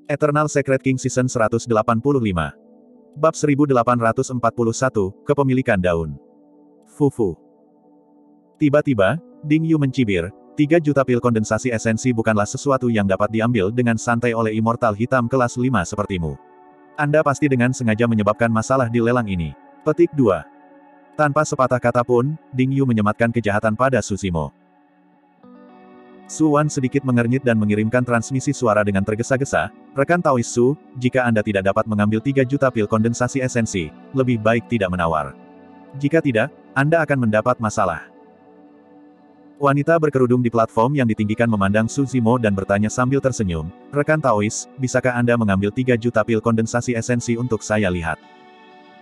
Eternal Secret King Season 185. Bab 1841, Kepemilikan Daun. Fufu. Tiba-tiba, Ding Yu mencibir, 3 juta pil kondensasi esensi bukanlah sesuatu yang dapat diambil dengan santai oleh immortal hitam kelas 5 sepertimu. Anda pasti dengan sengaja menyebabkan masalah di lelang ini. Petik 2. Tanpa sepatah kata pun, Ding Yu menyematkan kejahatan pada Sushimo. Su Wan sedikit mengernyit dan mengirimkan transmisi suara dengan tergesa-gesa, "Rekan Taois Su, jika Anda tidak dapat mengambil 3 juta pil kondensasi esensi, lebih baik tidak menawar. Jika tidak, Anda akan mendapat masalah." Wanita berkerudung di platform yang ditinggikan memandang Su Zimo dan bertanya sambil tersenyum, "Rekan Taois, bisakah Anda mengambil 3 juta pil kondensasi esensi untuk saya lihat?"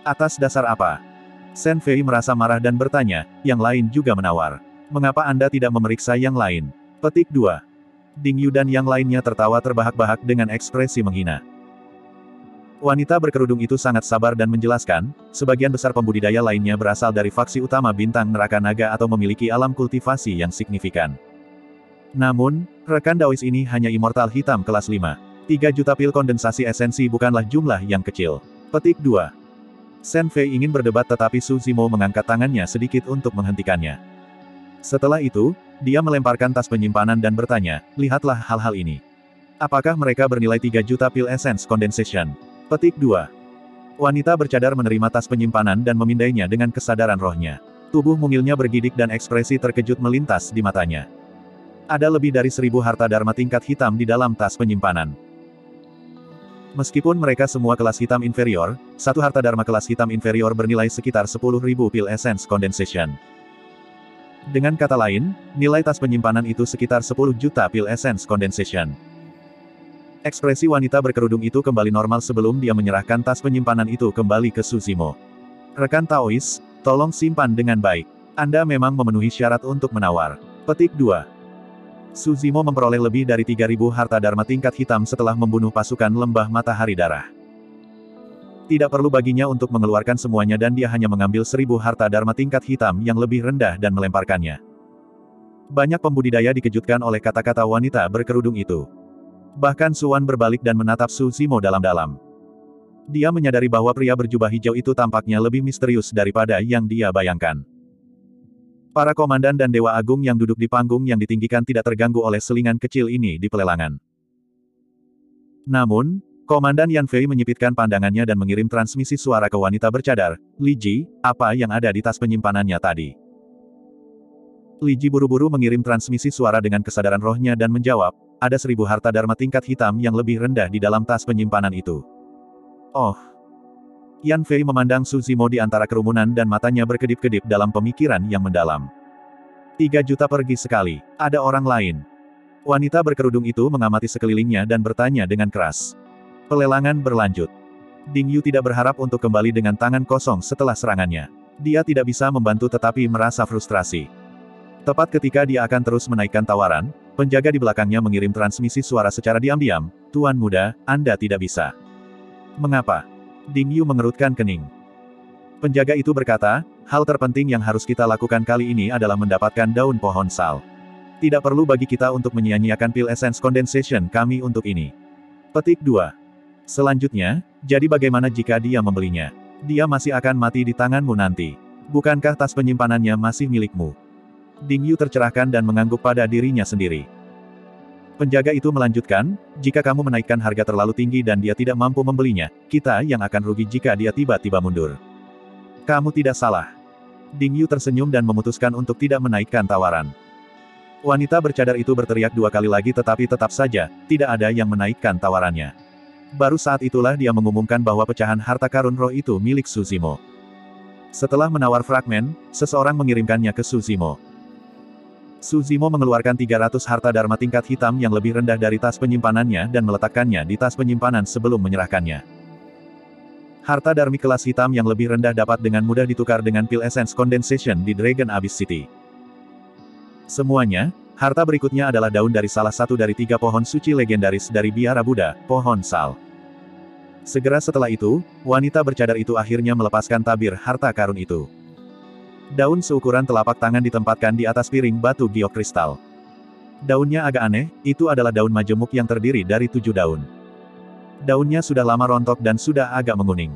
"Atas dasar apa?" Shen Fei merasa marah dan bertanya, "Yang lain juga menawar. Mengapa Anda tidak memeriksa yang lain?" Petik 2. Ding Yu dan yang lainnya tertawa terbahak-bahak dengan ekspresi menghina. Wanita berkerudung itu sangat sabar dan menjelaskan, sebagian besar pembudidaya lainnya berasal dari faksi utama bintang neraka naga atau memiliki alam kultivasi yang signifikan. Namun, rekan Daois ini hanya immortal hitam kelas 5. 3 juta pil kondensasi esensi bukanlah jumlah yang kecil. Petik 2. Shen Fei ingin berdebat tetapi Su Zimo mengangkat tangannya sedikit untuk menghentikannya. Setelah itu, dia melemparkan tas penyimpanan dan bertanya, "Lihatlah hal-hal ini. Apakah mereka bernilai 3 juta pil essence condensation?" Petik 2. Wanita bercadar menerima tas penyimpanan dan memindainya dengan kesadaran rohnya. Tubuh mungilnya bergidik dan ekspresi terkejut melintas di matanya. Ada lebih dari 1000 harta dharma tingkat hitam di dalam tas penyimpanan. Meskipun mereka semua kelas hitam inferior, satu harta dharma kelas hitam inferior bernilai sekitar 10.000 pil essence condensation. Dengan kata lain, nilai tas penyimpanan itu sekitar 10 juta pil essence condensation. Ekspresi wanita berkerudung itu kembali normal sebelum dia menyerahkan tas penyimpanan itu kembali ke Su Zimo. "Rekan Taois, tolong simpan dengan baik. Anda memang memenuhi syarat untuk menawar." Petik 2. Su Zimo memperoleh lebih dari 3.000 harta dharma tingkat hitam setelah membunuh pasukan lembah matahari darah. Tidak perlu baginya untuk mengeluarkan semuanya dan dia hanya mengambil 1000 harta dharma tingkat hitam yang lebih rendah dan melemparkannya. Banyak pembudidaya dikejutkan oleh kata-kata wanita berkerudung itu. Bahkan Su Wan berbalik dan menatap Su Zimo dalam-dalam. Dia menyadari bahwa pria berjubah hijau itu tampaknya lebih misterius daripada yang dia bayangkan. Para komandan dan dewa agung yang duduk di panggung yang ditinggikan tidak terganggu oleh selingan kecil ini di pelelangan. Namun, Komandan Yan Fei menyipitkan pandangannya dan mengirim transmisi suara ke wanita bercadar, "Li Ji, apa yang ada di tas penyimpanannya tadi?" Li Ji buru-buru mengirim transmisi suara dengan kesadaran rohnya dan menjawab, "Ada 1000 harta dharma tingkat hitam yang lebih rendah di dalam tas penyimpanan itu." "Oh." Yan Fei memandang Su Zimo di antara kerumunan dan matanya berkedip-kedip dalam pemikiran yang mendalam. 3 juta pergi sekali, ada orang lain. Wanita berkerudung itu mengamati sekelilingnya dan bertanya dengan keras. Pelelangan berlanjut. Ding Yu tidak berharap untuk kembali dengan tangan kosong setelah serangannya. Dia tidak bisa membantu tetapi merasa frustrasi. Tepat ketika dia akan terus menaikkan tawaran, penjaga di belakangnya mengirim transmisi suara secara diam-diam, "Tuan muda, Anda tidak bisa." "Mengapa?" Ding Yu mengerutkan kening. Penjaga itu berkata, "Hal terpenting yang harus kita lakukan kali ini adalah mendapatkan daun pohon sal. Tidak perlu bagi kita untuk menyia-nyiakan pil essence condensation kami untuk ini." Petik 2. Selanjutnya, jadi bagaimana jika dia membelinya? Dia masih akan mati di tanganmu nanti. Bukankah tas penyimpanannya masih milikmu? Ding Yu tercerahkan dan mengangguk pada dirinya sendiri. Penjaga itu melanjutkan, "Jika kamu menaikkan harga terlalu tinggi dan dia tidak mampu membelinya, kita yang akan rugi jika dia tiba-tiba mundur." "Kamu tidak salah." Ding Yu tersenyum dan memutuskan untuk tidak menaikkan tawaran. Wanita bercadar itu berteriak 2 kali lagi tetapi tetap saja, tidak ada yang menaikkan tawarannya. Baru saat itulah dia mengumumkan bahwa pecahan harta karun roh itu milik Su Zimo. Setelah menawar fragmen, seseorang mengirimkannya ke Su Zimo. Su Zimo mengeluarkan 300 harta dharma tingkat hitam yang lebih rendah dari tas penyimpanannya dan meletakkannya di tas penyimpanan sebelum menyerahkannya. Harta dharma kelas hitam yang lebih rendah dapat dengan mudah ditukar dengan pil essence condensation di Dragon Abyss City. Semuanya, harta berikutnya adalah daun dari salah satu dari 3 pohon suci legendaris dari biara Buddha, pohon sal. Segera setelah itu, wanita bercadar itu akhirnya melepaskan tabir harta karun itu. Daun seukuran telapak tangan ditempatkan di atas piring batu giok kristal. Daunnya agak aneh, itu adalah daun majemuk yang terdiri dari 7 daun. Daunnya sudah lama rontok dan sudah agak menguning.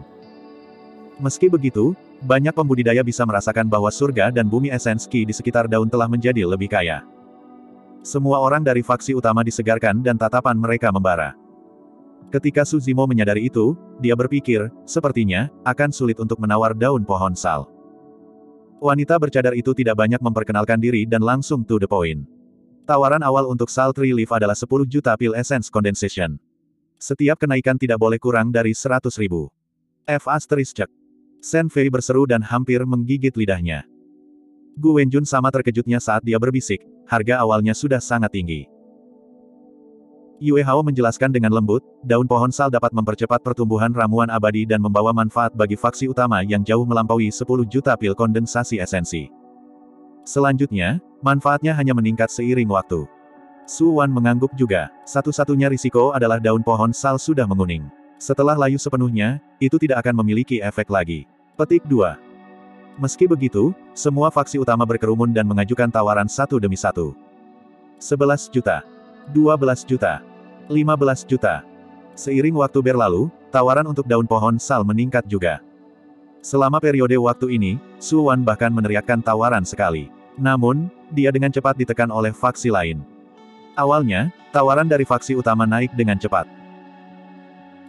Meski begitu, banyak pembudidaya bisa merasakan bahwa surga dan bumi esens Qi di sekitar daun telah menjadi lebih kaya. Semua orang dari faksi utama disegarkan dan tatapan mereka membara. Ketika Su Zimo menyadari itu, dia berpikir, sepertinya, akan sulit untuk menawar daun pohon sal. Wanita bercadar itu tidak banyak memperkenalkan diri dan langsung to the point. Tawaran awal untuk Sal Tree Leaf adalah 10 juta pil essence condensation. Setiap kenaikan tidak boleh kurang dari 100.000. F***. Shen Fei berseru dan hampir menggigit lidahnya. Gu Wenjun sama terkejutnya saat dia berbisik, harga awalnya sudah sangat tinggi. Yue Hao menjelaskan dengan lembut, daun pohon sal dapat mempercepat pertumbuhan ramuan abadi dan membawa manfaat bagi faksi utama yang jauh melampaui 10 juta pil kondensasi esensi. Selanjutnya, manfaatnya hanya meningkat seiring waktu. Su Wan mengangguk juga, satu-satunya risiko adalah daun pohon sal sudah menguning. Setelah layu sepenuhnya, itu tidak akan memiliki efek lagi. Petik 2. Meski begitu, semua faksi utama berkerumun dan mengajukan tawaran satu demi satu. 11 juta. 12 juta. 15 juta. Seiring waktu berlalu, tawaran untuk daun pohon sal meningkat juga. Selama periode waktu ini, Su Wan bahkan meneriakkan tawaran sekali. Namun, dia dengan cepat ditekan oleh faksi lain. Awalnya, tawaran dari faksi utama naik dengan cepat.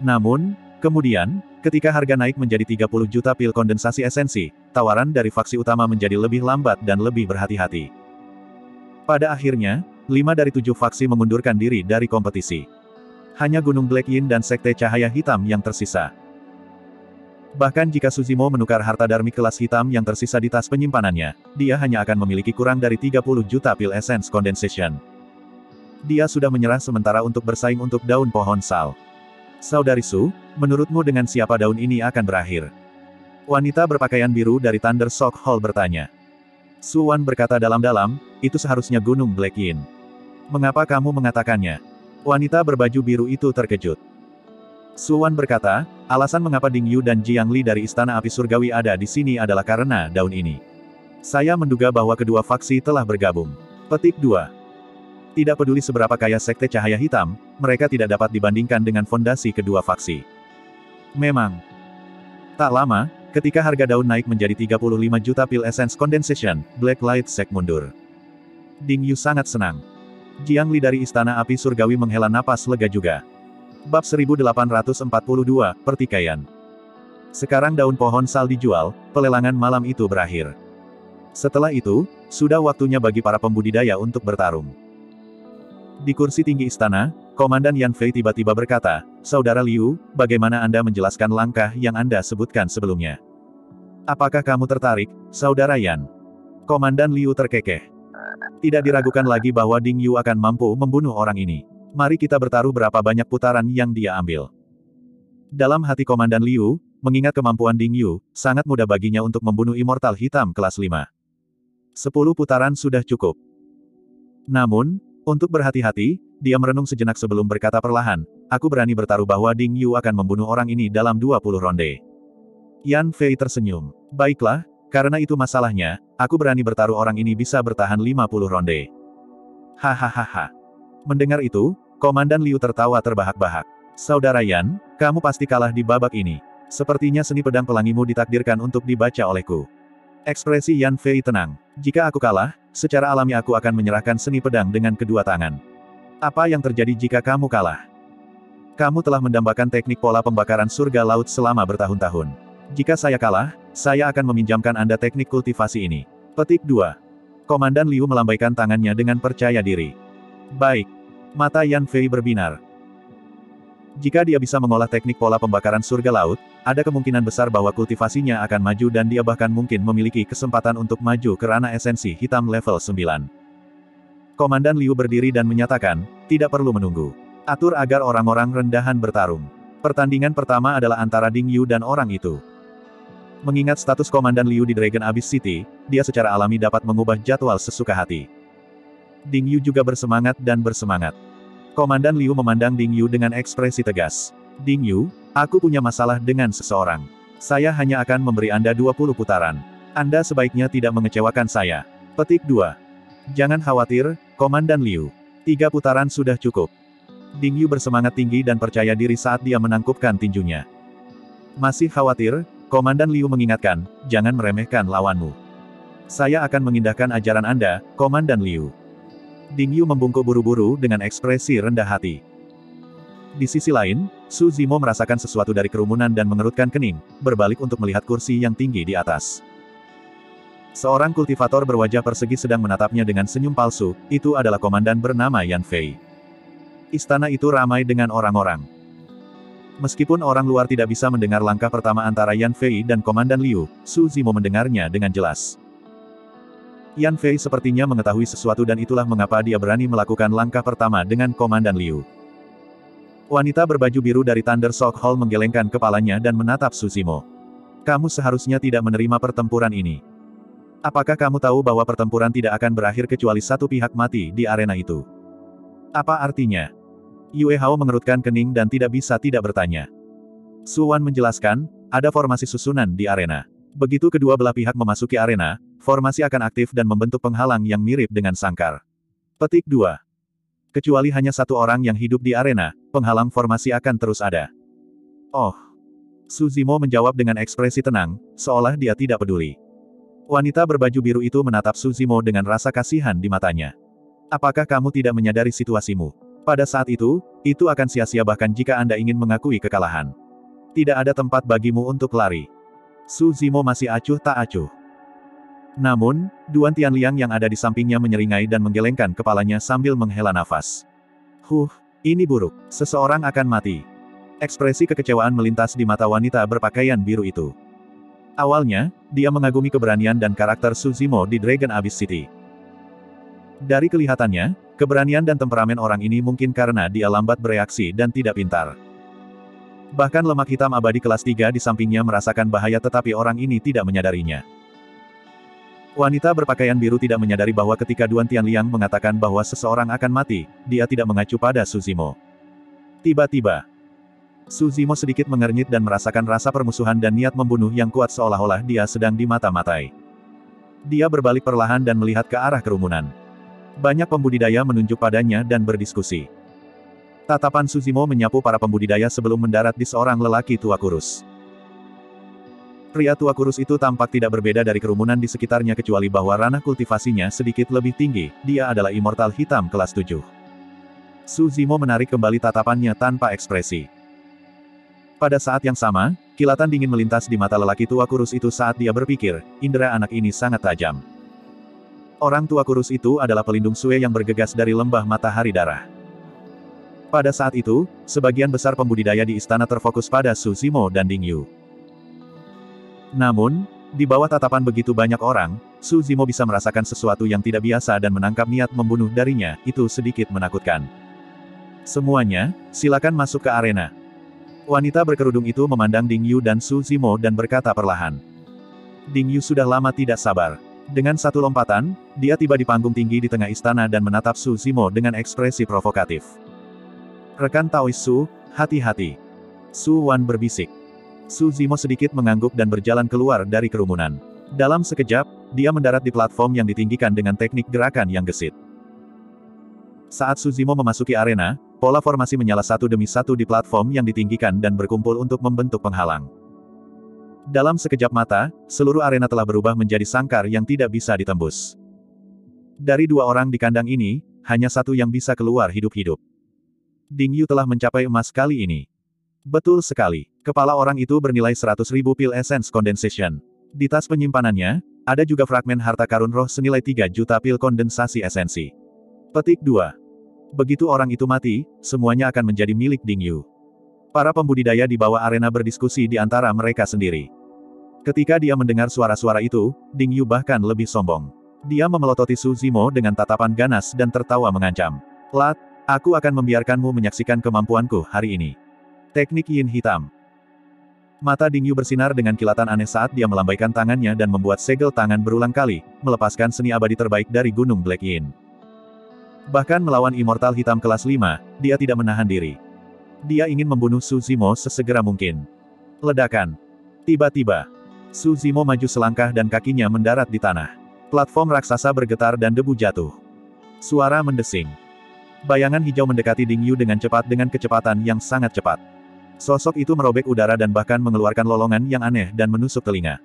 Namun, kemudian, ketika harga naik menjadi 30 juta pil kondensasi esensi, tawaran dari faksi utama menjadi lebih lambat dan lebih berhati-hati. Pada akhirnya, 5 dari 7 faksi mengundurkan diri dari kompetisi. Hanya Gunung Black Yin dan Sekte Cahaya Hitam yang tersisa. Bahkan jika Su Zimo menukar harta darmik kelas hitam yang tersisa di tas penyimpanannya, dia hanya akan memiliki kurang dari 30 juta pil essence condensation. Dia sudah menyerah sementara untuk bersaing untuk daun pohon sal. Saudari Su, menurutmu dengan siapa daun ini akan berakhir? Wanita berpakaian biru dari Thunder Shock Hall bertanya. Su Wan berkata dalam-dalam, itu seharusnya Gunung Black Yin. Mengapa kamu mengatakannya? Wanita berbaju biru itu terkejut. Su Wan berkata, alasan mengapa Ding Yu dan Jiang Li dari Istana Api Surgawi ada di sini adalah karena daun ini. Saya menduga bahwa kedua faksi telah bergabung. Petik 2. Tidak peduli seberapa kaya Sekte Cahaya Hitam, mereka tidak dapat dibandingkan dengan fondasi kedua faksi. Memang. Tak lama, ketika harga daun naik menjadi 35 juta pil essence condensation, Black Light Sect mundur. Ding Yu sangat senang. Jiang Li dari Istana Api Surgawi menghela napas lega juga. Bab 1842, Pertikaian. Sekarang daun pohon sal dijual, pelelangan malam itu berakhir. Setelah itu, sudah waktunya bagi para pembudidaya untuk bertarung. Di kursi tinggi istana, Komandan Yan Fei tiba-tiba berkata, Saudara Liu, bagaimana Anda menjelaskan langkah yang Anda sebutkan sebelumnya? Apakah kamu tertarik, Saudara Yan? Komandan Liu terkekeh. Tidak diragukan lagi bahwa Ding Yu akan mampu membunuh orang ini. Mari kita bertaruh berapa banyak putaran yang dia ambil. Dalam hati Komandan Liu, mengingat kemampuan Ding Yu, sangat mudah baginya untuk membunuh Immortal Hitam kelas 5. 10 putaran sudah cukup. Namun, untuk berhati-hati, dia merenung sejenak sebelum berkata perlahan, aku berani bertaruh bahwa Ding Yu akan membunuh orang ini dalam 20 ronde. Yan Fei tersenyum. Baiklah, karena itu masalahnya, aku berani bertaruh orang ini bisa bertahan 50 ronde. Hahaha. Mendengar itu, Komandan Liu tertawa terbahak-bahak. Saudara Yan, kamu pasti kalah di babak ini. Sepertinya seni pedang pelangimu ditakdirkan untuk dibaca olehku. Ekspresi Yan Fei tenang. Jika aku kalah, secara alami aku akan menyerahkan seni pedang dengan kedua tangan. Apa yang terjadi jika kamu kalah? Kamu telah mendambakan teknik pola pembakaran surga laut selama bertahun-tahun. Jika saya kalah, saya akan meminjamkan Anda teknik kultivasi ini. Petik 2. Komandan Liu melambaikan tangannya dengan percaya diri. Baik. Mata Yan Fei berbinar. Jika dia bisa mengolah teknik pola pembakaran surga laut, ada kemungkinan besar bahwa kultivasinya akan maju dan dia bahkan mungkin memiliki kesempatan untuk maju ke ranah esensi hitam level 9. Komandan Liu berdiri dan menyatakan, tidak perlu menunggu. Atur agar orang-orang rendahan bertarung. Pertandingan pertama adalah antara Ding Yu dan orang itu. Mengingat status Komandan Liu di Dragon Abyss City, dia secara alami dapat mengubah jadwal sesuka hati. Ding Yu juga bersemangat dan bersemangat. Komandan Liu memandang Ding Yu dengan ekspresi tegas. Ding Yu, aku punya masalah dengan seseorang. Saya hanya akan memberi Anda 20 putaran. Anda sebaiknya tidak mengecewakan saya. Petik 2. Jangan khawatir, Komandan Liu. 3 putaran sudah cukup. Ding Yu bersemangat tinggi dan percaya diri saat dia menangkupkan tinjunya. Masih khawatir, Komandan Liu mengingatkan, jangan meremehkan lawanmu. Saya akan mengindahkan ajaran Anda, Komandan Liu. Ding Yu membungkuk buru-buru dengan ekspresi rendah hati. Di sisi lain, Su Zimo merasakan sesuatu dari kerumunan dan mengerutkan kening, berbalik untuk melihat kursi yang tinggi di atas. Seorang kultivator berwajah persegi sedang menatapnya dengan senyum palsu, itu adalah komandan bernama Yan Fei. Istana itu ramai dengan orang-orang. Meskipun orang luar tidak bisa mendengar langkah pertama antara Yan Fei dan Komandan Liu, Su Zimo mendengarnya dengan jelas. Yan Fei sepertinya mengetahui sesuatu dan itulah mengapa dia berani melakukan langkah pertama dengan Komandan Liu. Wanita berbaju biru dari Thunder Shock Hall menggelengkan kepalanya dan menatap Su Zimo. Kamu seharusnya tidak menerima pertempuran ini. Apakah kamu tahu bahwa pertempuran tidak akan berakhir kecuali satu pihak mati di arena itu? Apa artinya? Yue Hao mengerutkan kening dan tidak bisa tidak bertanya. Su Wan menjelaskan, ada formasi susunan di arena. Begitu kedua belah pihak memasuki arena, formasi akan aktif dan membentuk penghalang yang mirip dengan sangkar. Petik 2. Kecuali hanya satu orang yang hidup di arena, penghalang formasi akan terus ada. Oh. Su Zimo menjawab dengan ekspresi tenang, seolah dia tidak peduli. Wanita berbaju biru itu menatap Su Zimo dengan rasa kasihan di matanya. Apakah kamu tidak menyadari situasimu? Pada saat itu akan sia-sia bahkan jika Anda ingin mengakui kekalahan. Tidak ada tempat bagimu untuk lari. Su Zimo masih acuh tak acuh. Namun, Duan Tianliang yang ada di sampingnya menyeringai dan menggelengkan kepalanya sambil menghela nafas. Ini buruk. Seseorang akan mati. Ekspresi kekecewaan melintas di mata wanita berpakaian biru itu. Awalnya, dia mengagumi keberanian dan karakter Su Zimo di Dragon Abyss City. Dari kelihatannya, keberanian dan temperamen orang ini mungkin karena dia lambat bereaksi dan tidak pintar. Bahkan lemak hitam abadi kelas 3 di sampingnya merasakan bahaya tetapi orang ini tidak menyadarinya. Wanita berpakaian biru tidak menyadari bahwa ketika Duan Tianliang mengatakan bahwa seseorang akan mati, dia tidak mengacu pada Su Zimo. Tiba-tiba, Su Zimo sedikit mengernyit dan merasakan rasa permusuhan dan niat membunuh yang kuat seolah-olah dia sedang dimata-matai. Dia berbalik perlahan dan melihat ke arah kerumunan. Banyak pembudidaya menunjuk padanya dan berdiskusi. Tatapan Su Zimo menyapu para pembudidaya sebelum mendarat di seorang lelaki tua kurus. Pria tua kurus itu tampak tidak berbeda dari kerumunan di sekitarnya kecuali bahwa ranah kultivasinya sedikit lebih tinggi, dia adalah immortal hitam kelas 7. Su Zimo menarik kembali tatapannya tanpa ekspresi. Pada saat yang sama, kilatan dingin melintas di mata lelaki tua kurus itu saat dia berpikir, indera anak ini sangat tajam. Orang tua kurus itu adalah pelindung Sue yang bergegas dari lembah matahari darah. Pada saat itu, sebagian besar pembudidaya di istana terfokus pada Su Zimo dan Ding Yu. Namun, di bawah tatapan begitu banyak orang, Su Zimo bisa merasakan sesuatu yang tidak biasa dan menangkap niat membunuh darinya, itu sedikit menakutkan. Semuanya, silakan masuk ke arena. Wanita berkerudung itu memandang Ding Yu dan Su Zimo dan berkata perlahan. Ding Yu sudah lama tidak sabar. Dengan satu lompatan, dia tiba di panggung tinggi di tengah istana dan menatap Su Zimo dengan ekspresi provokatif. Rekan Taois Su, hati-hati. Su Wan berbisik. Su Zimo sedikit mengangguk dan berjalan keluar dari kerumunan. Dalam sekejap, dia mendarat di platform yang ditinggikan dengan teknik gerakan yang gesit. Saat Su Zimo memasuki arena, pola formasi menyala satu demi satu di platform yang ditinggikan dan berkumpul untuk membentuk penghalang. Dalam sekejap mata, seluruh arena telah berubah menjadi sangkar yang tidak bisa ditembus. Dari dua orang di kandang ini, hanya satu yang bisa keluar hidup-hidup. Ding Yu telah mencapai emas kali ini. Betul sekali. Kepala orang itu bernilai 100.000 pil Essence Condensation. Di tas penyimpanannya, ada juga fragmen harta karun roh senilai 3 juta pil kondensasi esensi. Petik 2. Begitu orang itu mati, semuanya akan menjadi milik Ding Yu. Para pembudidaya di bawah arena berdiskusi di antara mereka sendiri. Ketika dia mendengar suara-suara itu, Ding Yu bahkan lebih sombong. Dia memelototi Su Zimo dengan tatapan ganas dan tertawa mengancam. Lat, aku akan membiarkanmu menyaksikan kemampuanku hari ini. Teknik Yin Hitam. Mata Ding Yu bersinar dengan kilatan aneh saat dia melambaikan tangannya dan membuat segel tangan berulang kali, melepaskan seni abadi terbaik dari Gunung Black Yin. Bahkan melawan Immortal Hitam kelas 5, dia tidak menahan diri. Dia ingin membunuh Su Zimo sesegera mungkin. Ledakan. Tiba-tiba, Su Zimo maju selangkah dan kakinya mendarat di tanah. Platform raksasa bergetar dan debu jatuh. Suara mendesing. Bayangan hijau mendekati Ding Yu dengan cepat dengan kecepatan yang sangat cepat. Sosok itu merobek udara dan bahkan mengeluarkan lolongan yang aneh dan menusuk telinga.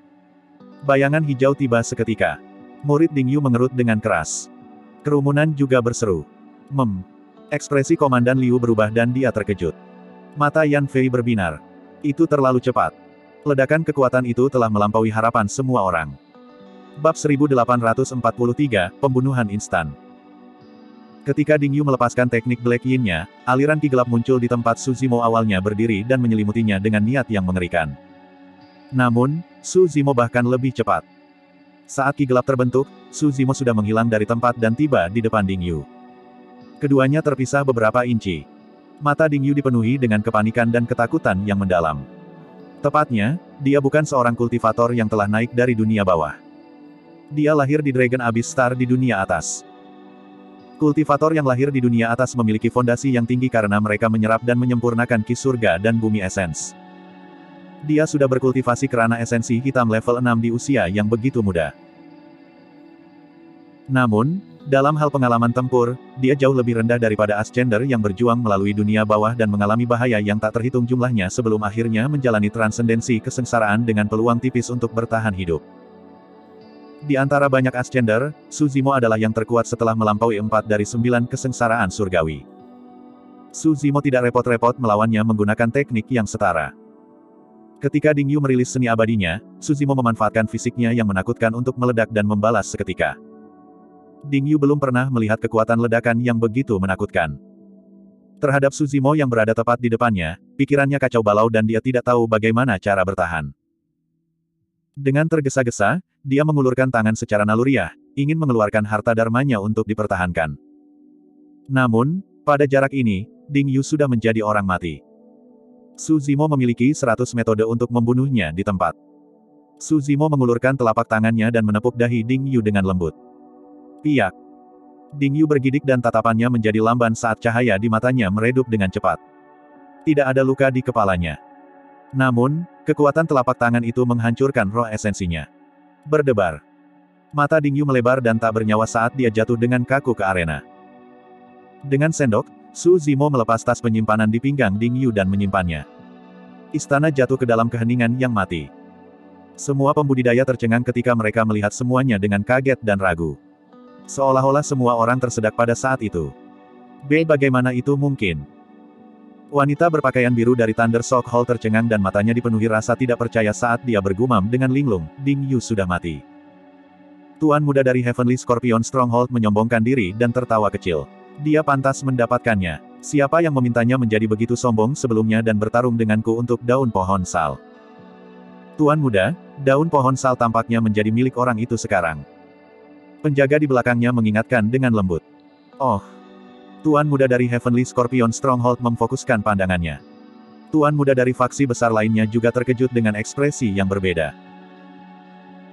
Bayangan hijau tiba seketika. Murid Ding Yu mengerut dengan keras. Kerumunan juga berseru. Ekspresi Komandan Liu berubah dan dia terkejut. Mata Yan Fei berbinar. Itu terlalu cepat. Ledakan kekuatan itu telah melampaui harapan semua orang. Bab 1843, Pembunuhan Instan. Ketika Ding Yu melepaskan teknik Black Yin-nya, aliran ki gelap muncul di tempat Su Zimo awalnya berdiri dan menyelimutinya dengan niat yang mengerikan. Namun, Su Zimo bahkan lebih cepat. Saat ki gelap terbentuk, Su Zimo sudah menghilang dari tempat dan tiba di depan Ding Yu. Keduanya terpisah beberapa inci. Mata Ding Yu dipenuhi dengan kepanikan dan ketakutan yang mendalam. Tepatnya, dia bukan seorang kultivator yang telah naik dari dunia bawah. Dia lahir di Dragon Abyss Star di dunia atas. Kultivator yang lahir di dunia atas memiliki fondasi yang tinggi karena mereka menyerap dan menyempurnakan ki surga dan bumi esens. Dia sudah berkultivasi kerana esensi hitam level 6 di usia yang begitu muda. Namun, dalam hal pengalaman tempur, dia jauh lebih rendah daripada Ascender yang berjuang melalui dunia bawah dan mengalami bahaya yang tak terhitung jumlahnya sebelum akhirnya menjalani transendensi kesengsaraan dengan peluang tipis untuk bertahan hidup. Di antara banyak Ascender, Su Zimo adalah yang terkuat setelah melampaui 4 dari 9 kesengsaraan surgawi. Su Zimo tidak repot-repot melawannya menggunakan teknik yang setara. Ketika Ding Yu merilis seni abadinya, Su Zimo memanfaatkan fisiknya yang menakutkan untuk meledak dan membalas seketika. Ding Yu belum pernah melihat kekuatan ledakan yang begitu menakutkan. Terhadap Su Zimo yang berada tepat di depannya, pikirannya kacau balau dan dia tidak tahu bagaimana cara bertahan. Dengan tergesa-gesa, dia mengulurkan tangan secara naluriah, ingin mengeluarkan harta dharmanya untuk dipertahankan. Namun, pada jarak ini, Ding Yu sudah menjadi orang mati. Su Zimo memiliki 100 metode untuk membunuhnya di tempat. Su Zimo mengulurkan telapak tangannya dan menepuk dahi Ding Yu dengan lembut. Piak. Ding Yu bergidik dan tatapannya menjadi lamban saat cahaya di matanya meredup dengan cepat. Tidak ada luka di kepalanya. Namun, kekuatan telapak tangan itu menghancurkan roh esensinya. Berdebar. Mata Ding Yu melebar dan tak bernyawa saat dia jatuh dengan kaku ke arena. Dengan sendok, Su Zimo melepas tas penyimpanan di pinggang Ding Yu dan menyimpannya. Istana jatuh ke dalam keheningan yang mati. Semua pembudidaya tercengang ketika mereka melihat semuanya dengan kaget dan ragu. Seolah-olah semua orang tersedak pada saat itu. Bagaimana itu mungkin? Wanita berpakaian biru dari Thunder Shock Hall tercengang dan matanya dipenuhi rasa tidak percaya saat dia bergumam dengan linglung, Ding Yu sudah mati. Tuan muda dari Heavenly Scorpion Stronghold menyombongkan diri dan tertawa kecil. Dia pantas mendapatkannya. Siapa yang memintanya menjadi begitu sombong sebelumnya dan bertarung denganku untuk daun pohon sal? Tuan muda, daun pohon sal tampaknya menjadi milik orang itu sekarang. Penjaga di belakangnya mengingatkan dengan lembut. Oh. Tuan muda dari Heavenly Scorpion Stronghold memfokuskan pandangannya. Tuan muda dari faksi besar lainnya juga terkejut dengan ekspresi yang berbeda.